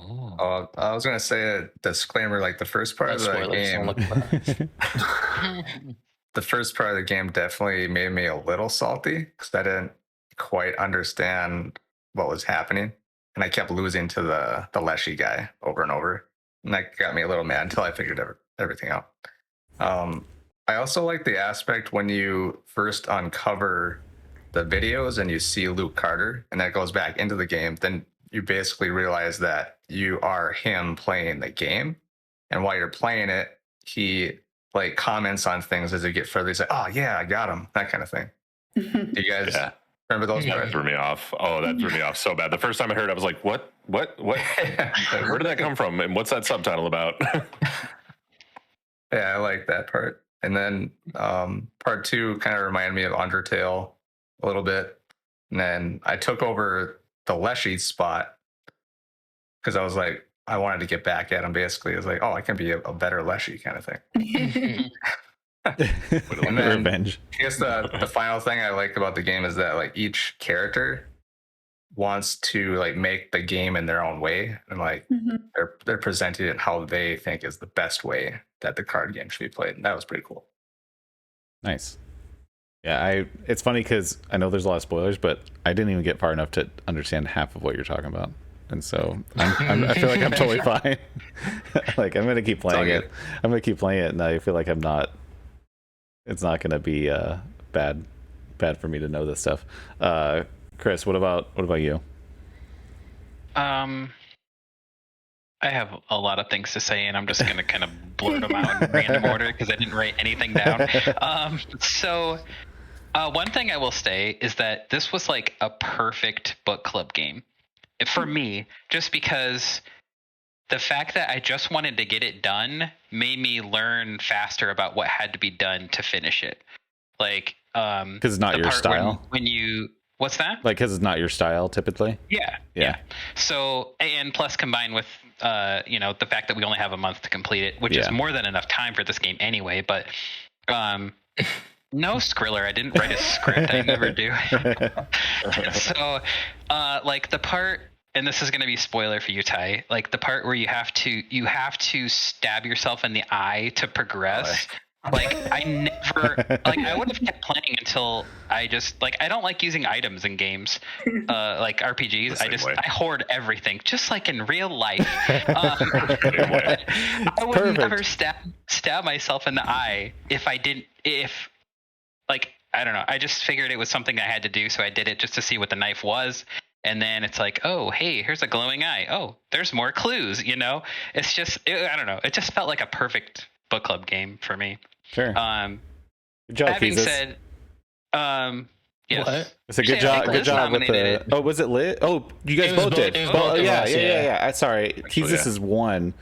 I was gonna say a disclaimer. Like the first part of the Spoilers, don't look game, at the first part of the game definitely made me a little salty because I didn't quite understand what was happening, and I kept losing to the Leshy guy over and over, and that got me a little mad until I figured everything out. I also like the aspect when you first uncover the videos and you see Luke Carter, and that goes back into the game. Then you basically realize that you are him playing the game, and while you're playing it, he like comments on things as you get further. He's like, "Oh yeah, I got him," that kind of thing. Do you guys remember those? That threw me off. Oh, that threw me off so bad. The first time I heard it, I was like, what? Where did that come from? And what's that subtitle about? Yeah, I like that part. And then part 2 kind of reminded me of Undertale a little bit. And then I took over the Leshy spot because I was like, I wanted to get back at him basically. I was like, oh, I can be a better Leshy kind of thing. And then, Revenge. I guess the final thing I like about the game is that like each character, wants to like make the game in their own way, and like they're presenting it how they think is the best way that the card game should be played. And that was pretty cool. Nice. Yeah, it's funny because I know there's a lot of spoilers, but I didn't even get far enough to understand half of what you're talking about, and so I feel like I'm totally fine. Like I'm gonna keep playing it. I'm gonna keep playing it, and I feel like I'm not. It's not gonna be bad for me to know this stuff. Chris, what about you? I have a lot of things to say, and I'm just going to kind of blurt them out in random order because I didn't write anything down. So one thing I will say is that this was like a perfect book club game for me, just because the fact that I just wanted to get it done made me learn faster about what had to be done to finish it. Like, because it's not your style. When you what's that? Like, because it's not your style typically. Yeah. So, and plus combined with the fact that we only have a month to complete it, which is more than enough time for this game anyway. But no, Skriller, I didn't write a script. I never do. So, like the part, and this is going to be spoiler for you, Ty. Like the part where you have to stab yourself in the eye to progress. Like I would have kept playing until I just like, I don't like using items in games, like RPGs. I hoard everything, just like in real life. I would never stab myself in the eye if I don't know. I just figured it was something I had to do, so I did it just to see what the knife was. And then it's like, oh, hey, here's a glowing eye. Oh, there's more clues. It's just, I don't know. It just felt like a perfect book club game for me. Sure. Good job, having Jesus. said, yes. What? It's a good job. Good job with the. Oh, was it lit? Oh, you guys both did. Yeah. Sorry, Jesus is one,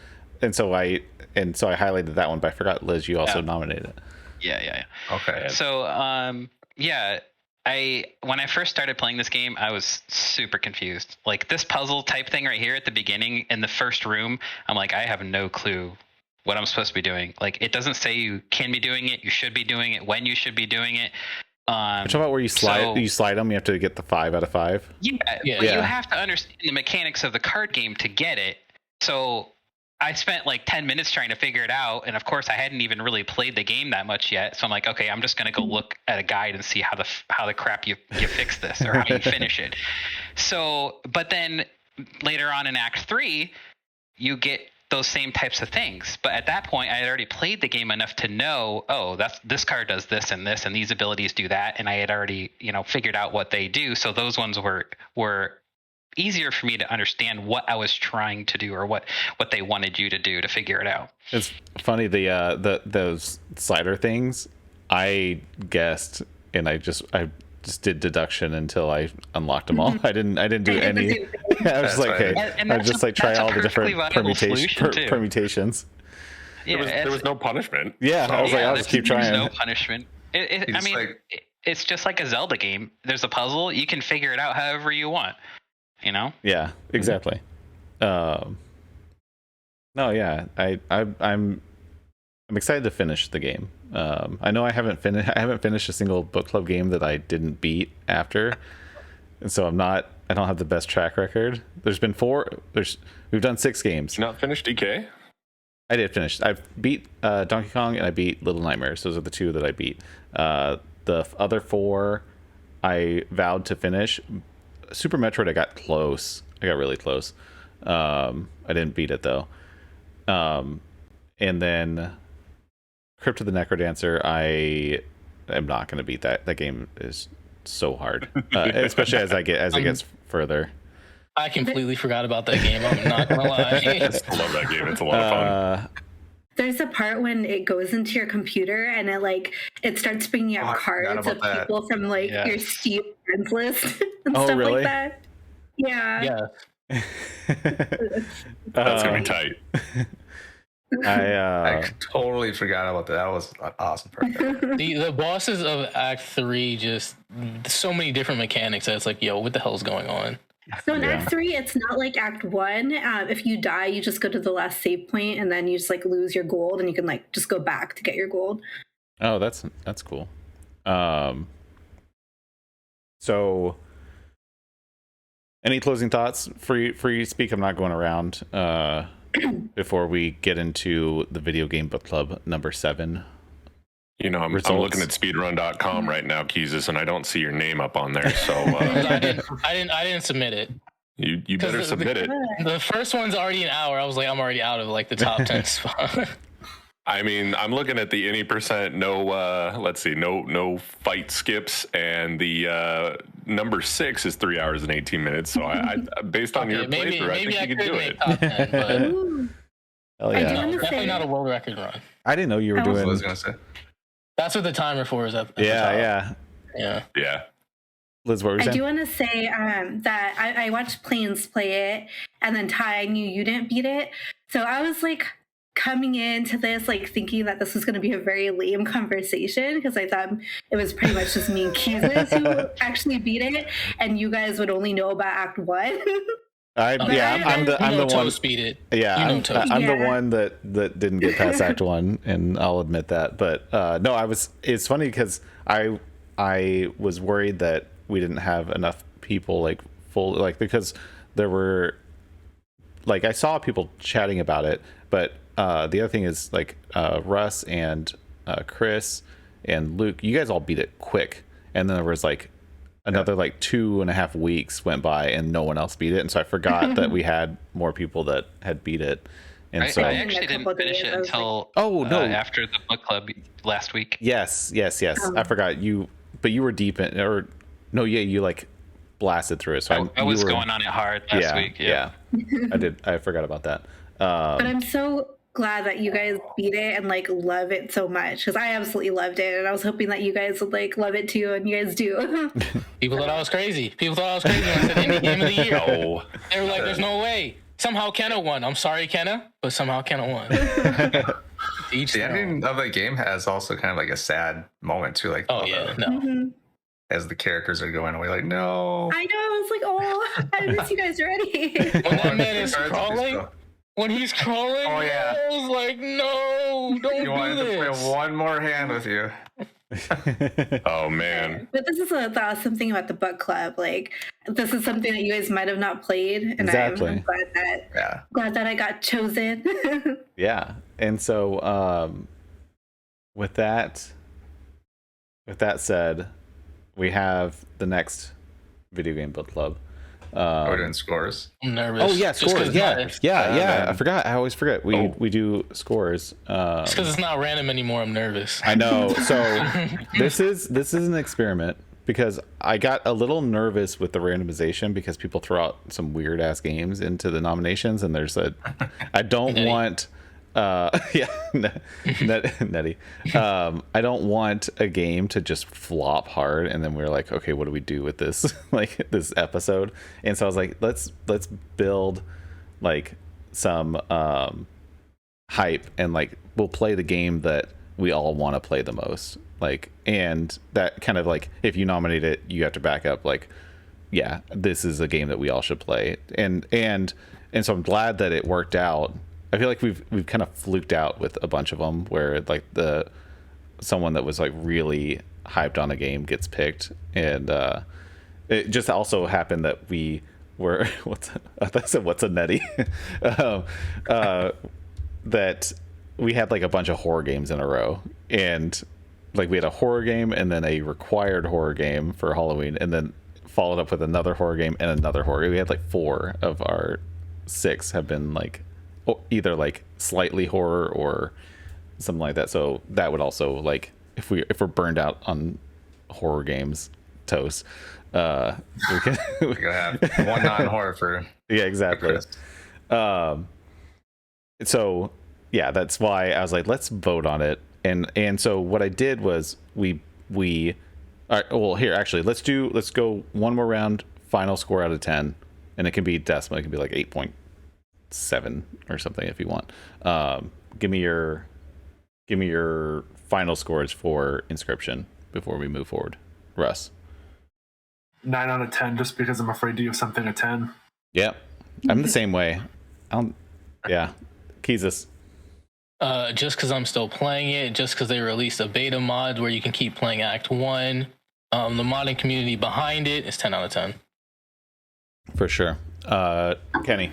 and so I highlighted that one, but I forgot Liz. You also nominated it. Yeah. Okay. So, when I first started playing this game, I was super confused. Like this puzzle type thing right here at the beginning in the first room, I'm like, I have no clue what I'm supposed to be doing. Like it doesn't say you can be doing it, you should be doing it, when you should be doing it. Which about where you slide them, you have to get the 5 out of 5. Yeah. But you have to understand the mechanics of the card game to get it. So I spent like 10 minutes trying to figure it out, and of course I hadn't even really played the game that much yet. So I'm like, okay, I'm just gonna go look at a guide and see how the crap you fix this or how you finish it. So, but then later on in Act 3, you get those same types of things. But at that point, I had already played the game enough to know, oh, this card does this, and these abilities do that, and I had already figured out what they do. So those ones were easier for me to understand what I was trying to do or what they wanted you to do to figure it out. It's funny those slider things. I guessed, and I just did deduction until I unlocked them all. I didn't do any. I was just like, okay, I just like try all the different permutations. Yeah, there was no punishment. Yeah, so, I was like, I'll just keep trying. There's no punishment. It's just like a Zelda game. There's a puzzle. You can figure it out however you want. Yeah, exactly. No, yeah, I'm excited to finish the game. I know I haven't finished a single book club game that I didn't beat after, and so I don't have the best track record. There's been 4. We've done 6 games. Not finished DK? I did finish. I beat Donkey Kong and I beat Little Nightmares. Those are the 2 that I beat. The other 4 I vowed to finish. Super Metroid, I got close. I got really close. I didn't beat it though. And then Crypt of the Necrodancer, I am not going to beat that. That game is so hard, especially as it gets further. I completely forgot about that game. I'm not gonna lie. I love that game. It's a lot of fun. There's a part when it goes into your computer and it starts bringing up cards of people from your Steam friends list and stuff really? like that. Yeah. That's gonna be tight. I totally forgot about that. That was an awesome part. The bosses of Act 3 just so many different mechanics that it's like, yo, what the hell's going on? So in Act 3, it's not like Act 1. If you die, you just go to the last save point, and then you just lose your gold, and you can just go back to get your gold. Oh, that's cool. So Any closing thoughts? Free speak. I'm not going around before we get into the video game book club number 7. You know, I'm looking at speedrun.com right now, Keezus, and I don't see your name up on there. So I didn't submit it. You better submit it. The first one's already an hour. I was like, I'm already out of like the top 10 spot. I mean, I'm looking at the any percent no fight skips, and the number 6 is 3 hours and 18 minutes. So I based on your playthrough, I think you could do it. Top 10, but Hell yeah. definitely not a world record run. I didn't know you were doing. I was gonna say. That's what the timer for is at the Yeah. Liz, what were you saying? I do want to say that I watched Planes play it, and then Ty, I knew you didn't beat it. So I was like coming into this, like thinking that this was going to be a very lame conversation because I thought it was pretty much just me and Keezus who actually beat it, and you guys would only know about Act 1. I'm the one. Beat it. Yeah, I'm Yeah. the one that didn't get past Act 1, and I'll admit that. But no, it's funny because I was worried that we didn't have enough people because there were like I saw people chatting about it, but the other thing is like Russ and Chris and Luke, you guys all beat it quick, and then there was like another like 2.5 weeks went by and no one else beat it, and so I forgot that we had more people that had beat it. And so I actually didn't finish it until after the book club last week. Yes. I forgot you, but you were deep in, or no, yeah, you like blasted through it. So I was going on it hard last week. Yeah. I forgot about that. But I'm so glad that you guys beat it and like love it so much because I absolutely loved it, and I was hoping that you guys would like love it too, and you guys do. People thought I was crazy. When I said indie game of the year. No. They were like, "There's no way." Somehow Kenna won. I'm sorry, Kenna, but somehow Kenna won. The ending of the game has also kind of like a sad moment too, like as the characters are going away, like no. I know. I was like, oh, I miss you guys already. When that man is crawling. When he's crawling, I was like, no, don't do this. You wanted to play one more hand with you. Oh, man. But this is the awesome thing about the book club. Like, this is something that you guys might have not played, and Exactly. I'm glad that I got chosen. Yeah. And so with that said, we have the next video game book club. We're doing scores. I'm nervous. Oh yeah, scores. Yeah. I forgot. I always forget. We do scores. It's because it's not random anymore. I'm nervous. I know. So this is an experiment because I got a little nervous with the randomization because people throw out some weird ass games into the nominations, and I don't want. Nettie. I don't want a game to just flop hard, and then we're like, okay, what do we do with this this episode? And so I was like, let's build like some hype, and like we'll play the game that we all want to play the most, like, and that kind of like if you nominate it, you have to back up like, yeah, this is a game that we all should play, and so I'm glad that it worked out. I feel like we've kind of fluked out with a bunch of them where like someone that was like really hyped on a game gets picked, and it just also happened that we were what's a Nettie that we had like a bunch of horror games in a row, and like we had a horror game and then a required horror game for Halloween, and then followed up with another horror game and another horror game. We had like 4 of our 6 have been like either like slightly horror or something like that. So that would also like if we're burned out on horror games, toast. We can We're gonna have one non-horror for exactly. So yeah, that's why I was like, let's vote on it. And so what I did was we all right, well here actually let's go one more round, final score out of 10, and it can be decimal. It can be like 8.7 or something if you want. Give me your final scores for Inscryption before we move forward, Russ. 9 out of 10, just because I'm afraid to give something a 10. Yep, I'm the same way. Keezus. Just because I'm still playing it, just because they released a beta mod where you can keep playing Act 1. The modding community behind it is 10 out of 10. For sure. Kenny.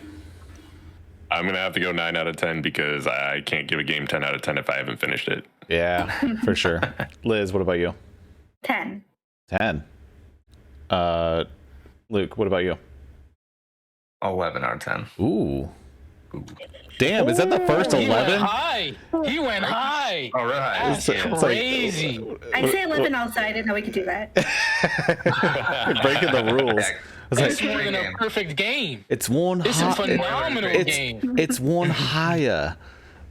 I'm gonna have to go 9 out of 10 because I can't give a game 10 out of 10 if I haven't finished it. Yeah, for sure. Liz, what about you? 10. 10. Luke, what about you? 11 out of 10. Ooh. Damn, is that the first He went 11? high. He went high. All right. That's It's like- crazy. I'd say 11 also. I didn't know we could do that. Breaking the rules. It's That's like, more than a game. perfect game. it's one It's a phenomenal it's, game. it's one higher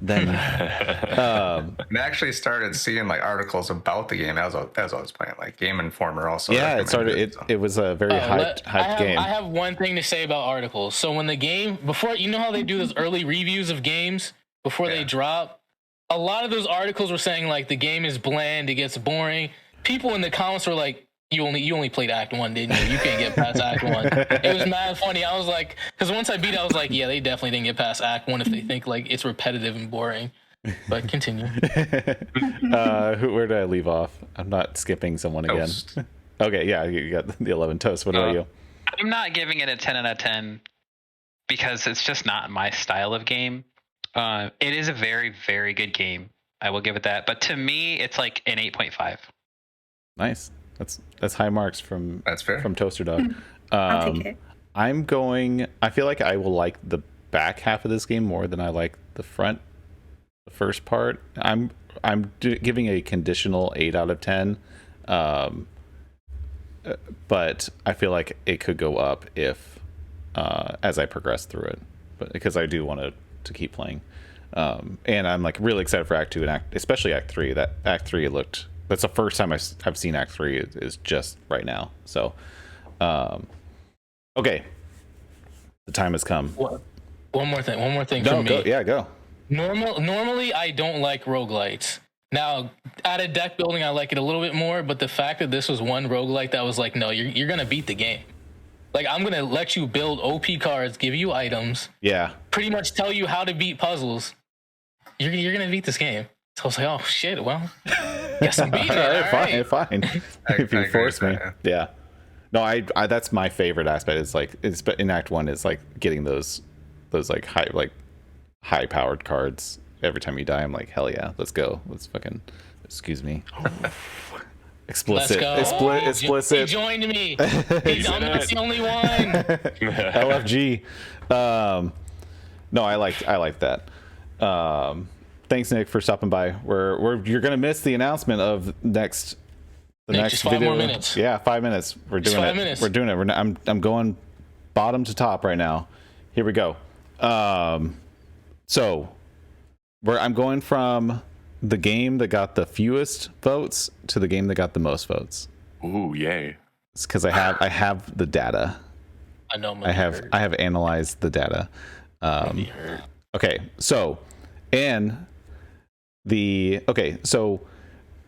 than I actually started seeing like articles about the game as I was playing, like Game Informer also. yeah, it recommended started so. it was a very hyped game. I have one thing to say about articles. So when the game before, you know how they do those early reviews of games before they drop, a lot of those articles were saying like the game is bland, it gets boring. People in the comments were like, you only played Act 1, didn't you? You can't get past Act 1. It was mad funny. I was like, because once I beat it, I was like, yeah, they definitely didn't get past Act 1 if they think like it's repetitive and boring. But continue. Where did I leave off? I'm not skipping someone again. Toast. Okay, yeah, you got the 11. Toast, what about you? I'm not giving it a 10 out of 10 because it's just not my style of game. It is a very, very good game. I will give it that. But to me, it's like an 8.5. Nice. That's high marks from That's fair. from Toaster Dog. I'll take it. I feel like I will like the back half of this game more than I like the first part. I'm giving a conditional 8 out of 10. But I feel like it could go up if as I progress through it. But because I do want to keep playing. And I'm like really excited for Act 2 and especially Act 3. That Act 3 that's the first time I've seen Act 3 is just right now. So, okay. The time has come. One more thing No, from me. go. Normally, I don't like roguelites. Now, out of deck building, I like it a little bit more, but the fact that this was one roguelite that was like, no, you're going to beat the game. Like, I'm going to let you build OP cards, give you items, Yeah. pretty much tell you how to beat puzzles. You're going to beat this game. So I was like, oh, shit, well, guess I'm beating it. All right. Fine. If you agree force with me. that, Yeah. No, I that's my favorite aspect. It's like in Act 1 is like getting those like high powered cards every time you die. I'm like, hell yeah, let's go. Let's fucking excuse me. Explicit. Let's go. Explicit. He joined me. I'm not the only one. LFG. No, I like that. Thanks, Nick, for stopping by. You're gonna miss the announcement of the next just 5 more minutes. Yeah, 5 minutes. We're doing 5 it. minutes. We're doing it. I'm going bottom to top right now. Here we go. So I'm going from the game that got the fewest votes to the game that got the most votes. Ooh, yay. It's because I have the data. I know. I have analyzed the data. Okay, so so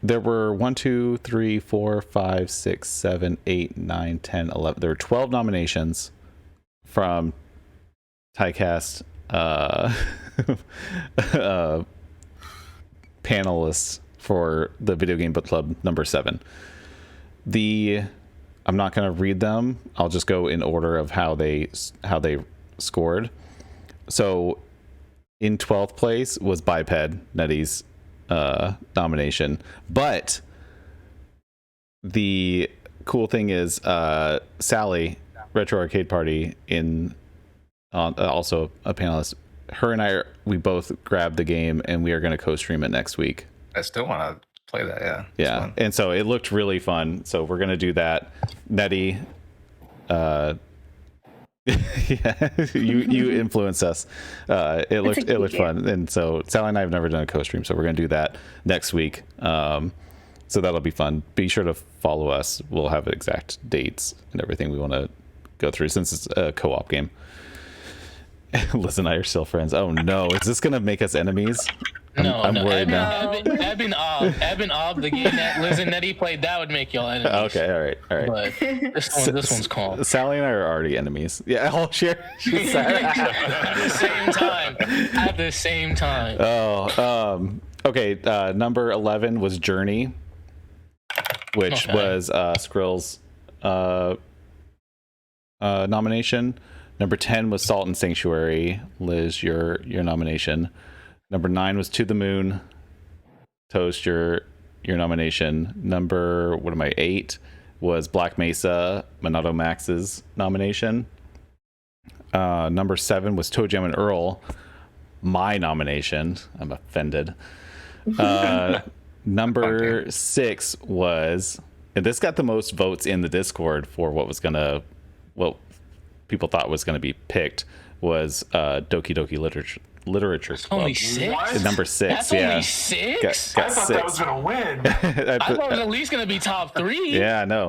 there were 1, 2, 3, 4, 5, 6, 7, 8, 9, 10, 11. There were 12 nominations from TYCAST panelists for the Video Game Book Club number 7. I'm not going to read them. I'll just go in order of how they scored. So in 12th place was Biped, Nettie's nomination. But the cool thing is Sally, Retro Arcade Party, also a panelist. Her and we both grabbed the game, and we are going to co-stream it next week. I still want to play that. Yeah. It's Yeah, fun. and so it looked really fun. So we're going to do that. Nettie, yeah, you influenced us. It looked fun, and so Sally and I have never done a co-stream, so we're going to do that next week. So that'll be fun. Be sure to follow us. We'll have exact dates and everything we want to go through since it's a co-op game. Liz and I are still friends. Oh no, is this going to make us enemies? I'm worried now. Ebb and Ob, the game that Liz and Nettie played, that would make y'all enemies. Okay, all right. But this one's calm. Sally and I are already enemies. Yeah, I'll share. At the same time. Oh, okay. Number 11 was Journey, which was Skrill's nomination. Number 10 was Salt and Sanctuary. Liz, your nomination. Number 9 was To the Moon. Toast, your nomination. Number 8 was Black Mesa, Monado Max's nomination. Number 7 was Toe Jam and Earl, my nomination. I'm offended. Number 6 was, and this got the most votes in the Discord for what people thought was gonna be picked, was Doki Doki Literature Club. Only 6? Number 6. That's yeah. only 6? I thought that was gonna win. I thought it was at least gonna be top 3. Yeah, no.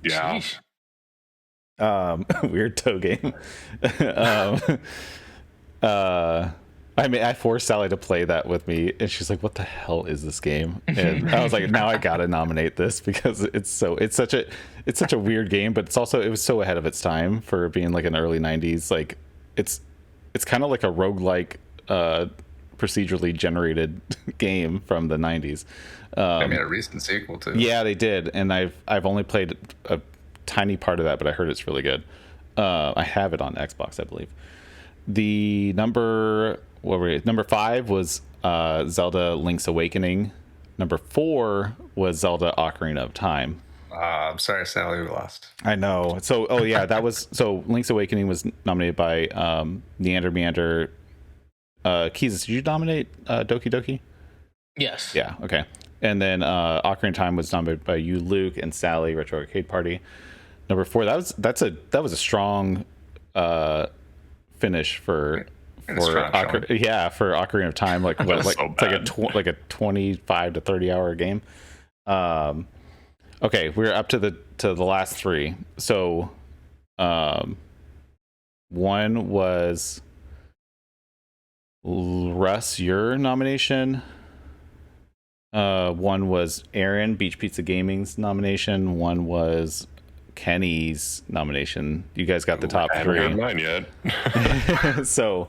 Yeah. Sheesh. Weird toe game. I mean, I forced Sally to play that with me, and she's like, "What the hell is this game?" And I was like, "Now I gotta nominate this because it's such a weird game, but it was so ahead of its time for being like an early '90s. Like, it's kind of like a roguelike, procedurally generated game from the '90s." They made a recent sequel too. Yeah, they did, and I've only played a tiny part of that, but I heard it's really good. I have it on Xbox, I believe. The number 5 was Zelda Link's Awakening. Number 4 was Zelda Ocarina of Time. I'm sorry, Sally, we lost. I know. So, Link's Awakening was nominated by Meander. Keys, did you nominate Doki Doki? Yes. Yeah, okay. And then Ocarina of Time was nominated by you, Luke, and Sally, Retro Arcade Party. Number 4, that was a strong finish for Ocarina of Time. Like what, like a 25 to 30 hour game. Okay, we're up to the last 3. So, one was Russ, your nomination. One was Aaron, Beach Pizza Gaming's nomination. One was Kenny's nomination. You guys got the top 3. I haven't got mine yet. So,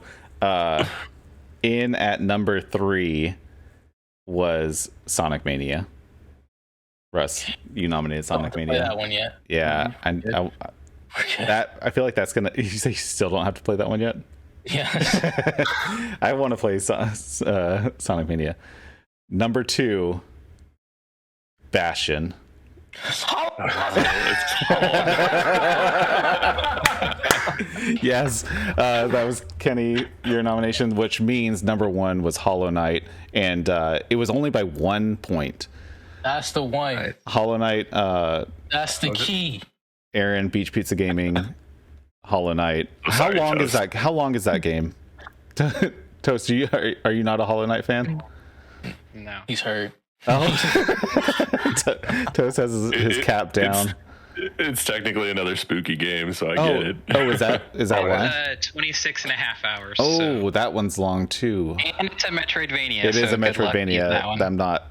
in at number 3 was Sonic Mania. Russ, you nominated Sonic Mania. Play that one yet? Yeah, I feel like that's gonna. You say you still don't have to play that one yet. Yeah. I want to play Sonic Mania. Number 2, Bastion. Yes, that was Kenny, your nomination, which means number 1 was Hollow Knight, and it was only by 1 point. That's the one. Right. Hollow Knight. That's the key. Aaron, Beach Pizza Gaming, Hollow Knight. How long is that game? Toast, are you not a Hollow Knight fan? No. He's hurt. Oh. Toast has his cap down. It's technically another spooky game, so I get it. Oh, is that why? 26 and a half hours. Oh, so. That one's long too. And it's a Metroidvania. It is a Metroidvania. I'm not.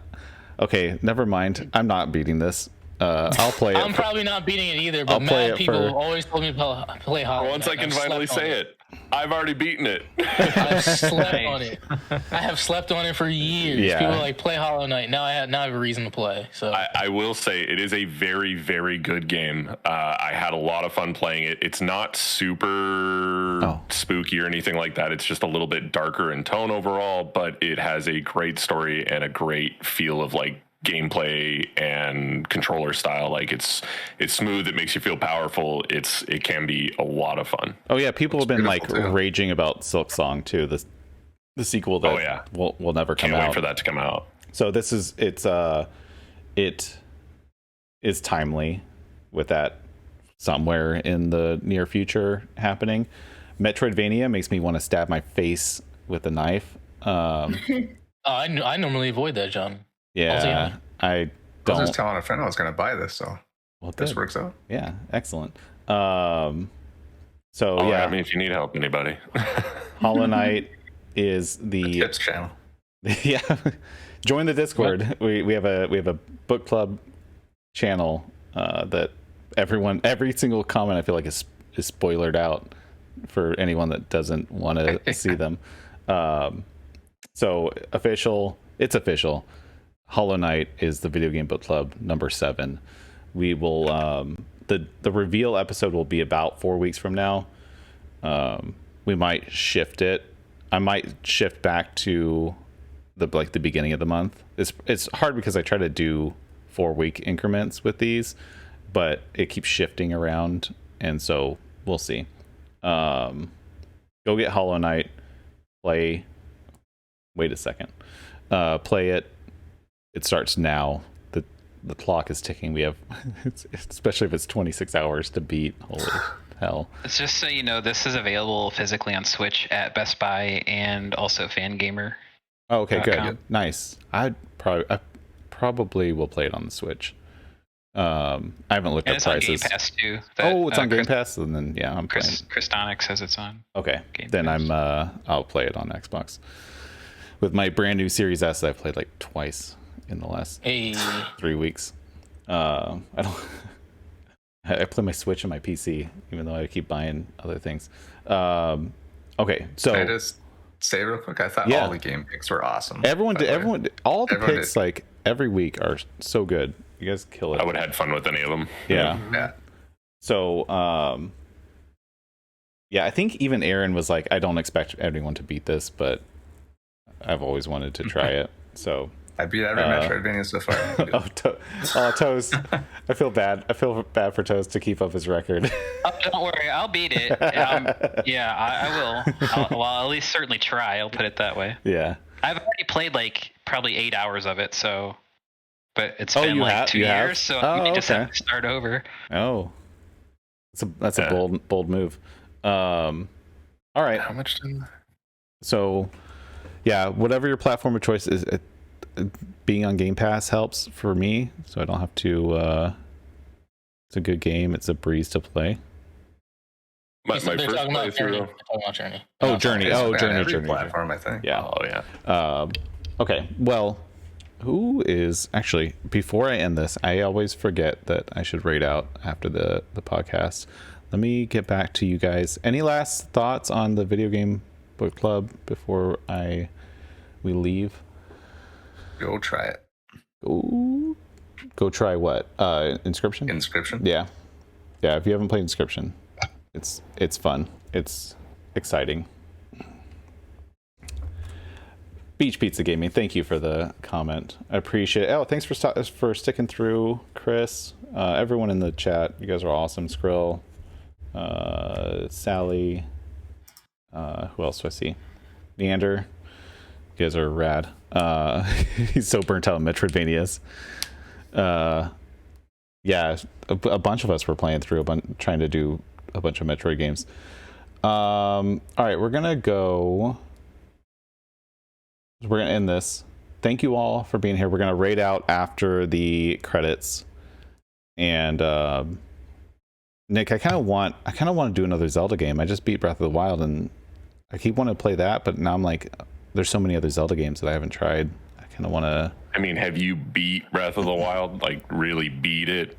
Okay, never mind. I'm not beating this. I'll play it. I'm probably not beating it either, but mad people have always told me to play Hollow. Once I can finally say it, I've already beaten it. I've slept on it. I have slept on it for years. Yeah. People are like, play Hollow Knight. Now I have a reason to play. So I will say it is a very, very good game. I had a lot of fun playing it. It's not super spooky or anything like that. It's just a little bit darker in tone overall, but it has a great story and a great feel of like gameplay and controller style. Like it's smooth, it makes you feel powerful. It can be a lot of fun. Oh yeah, people have been like raging about Silk Song too, the sequel that will never come out. Can't wait for that to come out. So it is timely with that somewhere in the near future happening. Metroidvania makes me want to stab my face with a knife. I normally avoid that, John. Yeah, I don't. I was just telling a friend I was going to buy this, so this works out. Yeah, excellent. So I mean, if you need help, anybody. Hollow Knight is the tips channel. Yeah, join the Discord. What? We have a book club channel that every single comment I feel like is spoilered out for anyone that doesn't want to see them. So it's official. Hollow Knight is the video game book club number 7. We will the reveal episode will be about 4 weeks from now. We might shift it. I might shift back to the beginning of the month. It's hard because I try to do 4-week increments with these, but it keeps shifting around, and so we'll see. Go get Hollow Knight, play. Wait a second. Play it. It starts now. The clock is ticking. We have, especially if it's 26 hours to beat. Holy hell! It's just so you know, this is available physically on Switch at Best Buy and also Fangamer. Oh, okay, good, nice. I probably will play it on the Switch. I haven't looked up prices. It's on Game Pass too. It's on Game Pass, and then yeah, I'm playing. Crystonic says it's on. Okay, Game then Pass. I'll play it on Xbox with my brand new Series S that I've played like twice in the last 3 weeks. I play my Switch and my PC, even though I keep buying other things. Okay, so can I just say real quick? I thought all the game picks were awesome. All the picks like every week are so good. You guys kill it. I would have had fun with any of them. Yeah. So, I think even Aaron was like, I don't expect anyone to beat this, but I've always wanted to try it. So I beat every Metroidvania so far. Toast. I feel bad. I feel bad for Toast to keep up his record. Oh, don't worry, I'll beat it. I will. I'll at least certainly try. I'll put it that way. Yeah. I've already played like probably 8 hours of it, so. But it's been like 2 years, so I just have to start over. Oh, that's a bold move. All right. How much time? So, yeah, whatever your platform of choice is, being on Game Pass helps for me, so I don't have to. It's a good game. It's a breeze to play. My first playthrough. Journey. Journey. Journey. Platform, I think. Yeah. Oh yeah. Okay. Well. Who is actually, before I end this, I always forget that I should rate out after the podcast. Let me get back to you guys. Any last thoughts on the video game book club before we leave? Go try it. Go try what? Inscryption? Inscryption? Yeah. If you haven't played Inscryption, it's fun. It's exciting. Beach Pizza Gaming, thank you for the comment. I appreciate it. Oh, thanks for sticking through, Chris. Everyone in the chat, you guys are awesome. Skrill, Sally, who else do I see? Neander, you guys are rad. He's so burnt out on Metroidvanias. A bunch of us were playing through trying to do a bunch of Metroid games. All right, we're gonna end this. Thank you all for being here. We're gonna raid out after the credits. And Nick, I kind of want to do another Zelda game. I just beat Breath of the Wild, and I keep wanting to play that, but now I'm like, there's so many other Zelda games that I haven't tried. I kind of want to. I mean, have you beat Breath of the Wild? Like, really beat it?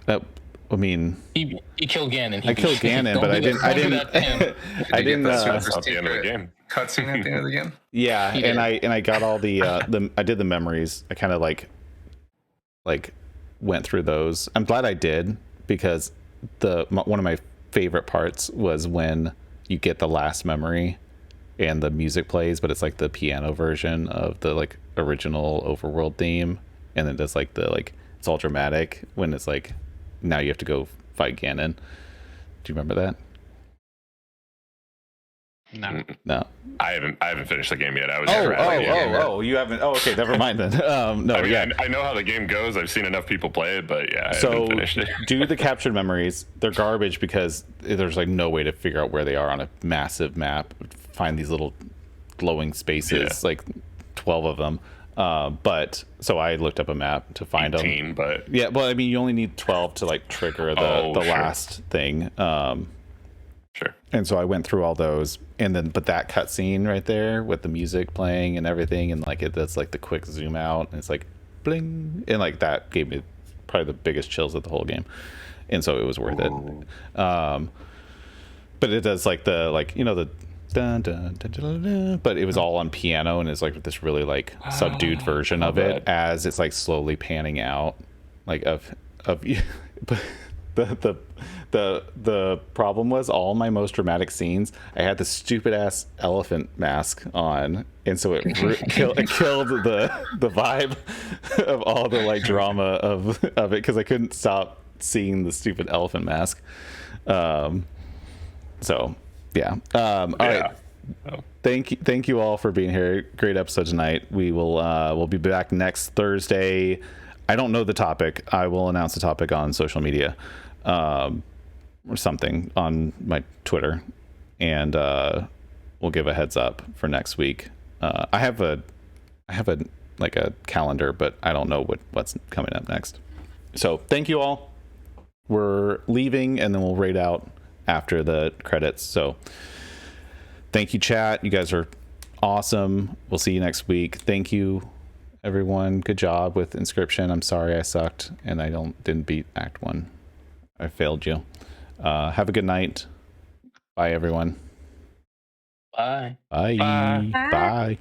I mean, he killed Ganon. I killed Ganon, but I didn't. I didn't That's the end of the game. Cutscene at the end of the game. Yeah, and I got all the I did the memories. I kind of like went through those. I'm glad I did, because one of my favorite parts was when you get the last memory and the music plays, but it's like the piano version of the like original overworld theme, and then it's like it's all dramatic when it's like, now you have to go fight Ganon. Do you remember that? No. I haven't finished the game yet. I was you haven't. Oh, okay, never mind then. No, I mean, I know how the game goes. I've seen enough people play it, but I haven't finished it. Do the captured memories. They're garbage because there's like no way to figure out where they are on a massive map. Find these little glowing spaces, like 12 of them. But so I looked up a map to find 18, them. But yeah, well, I mean, you only need 12 to like trigger the last thing. Sure. And so I went through all those, and then but that cutscene right there with the music playing and everything, and like that's like the quick zoom out, and it's like bling, and like that gave me probably the biggest chills of the whole game, and so it was worth it. But it does like the the dun, dun, dun, dun, dun, but it was all on piano, and it's like this really like subdued version of it as it's like slowly panning out, like of the problem was all my most dramatic scenes. I had the stupid ass elephant mask on, and so it killed the vibe of all the like drama of it because I couldn't stop seeing the stupid elephant mask. So yeah. All right. Oh. Thank you all for being here. Great episode tonight. We'll be back next Thursday. I don't know the topic. I will announce the topic on social media, or something on my Twitter, and we'll give a heads up for next week. I have a like a calendar, but I don't know what's coming up next. So thank you all. We're leaving, and then we'll raid out after the credits. So thank you, chat. You guys are awesome. We'll see you next week. Thank you, everyone. Good job with Inscryption. I'm sorry I sucked and I didn't beat Act 1. I failed you. Have a good night. Bye, everyone. Bye. Bye. Bye. Bye.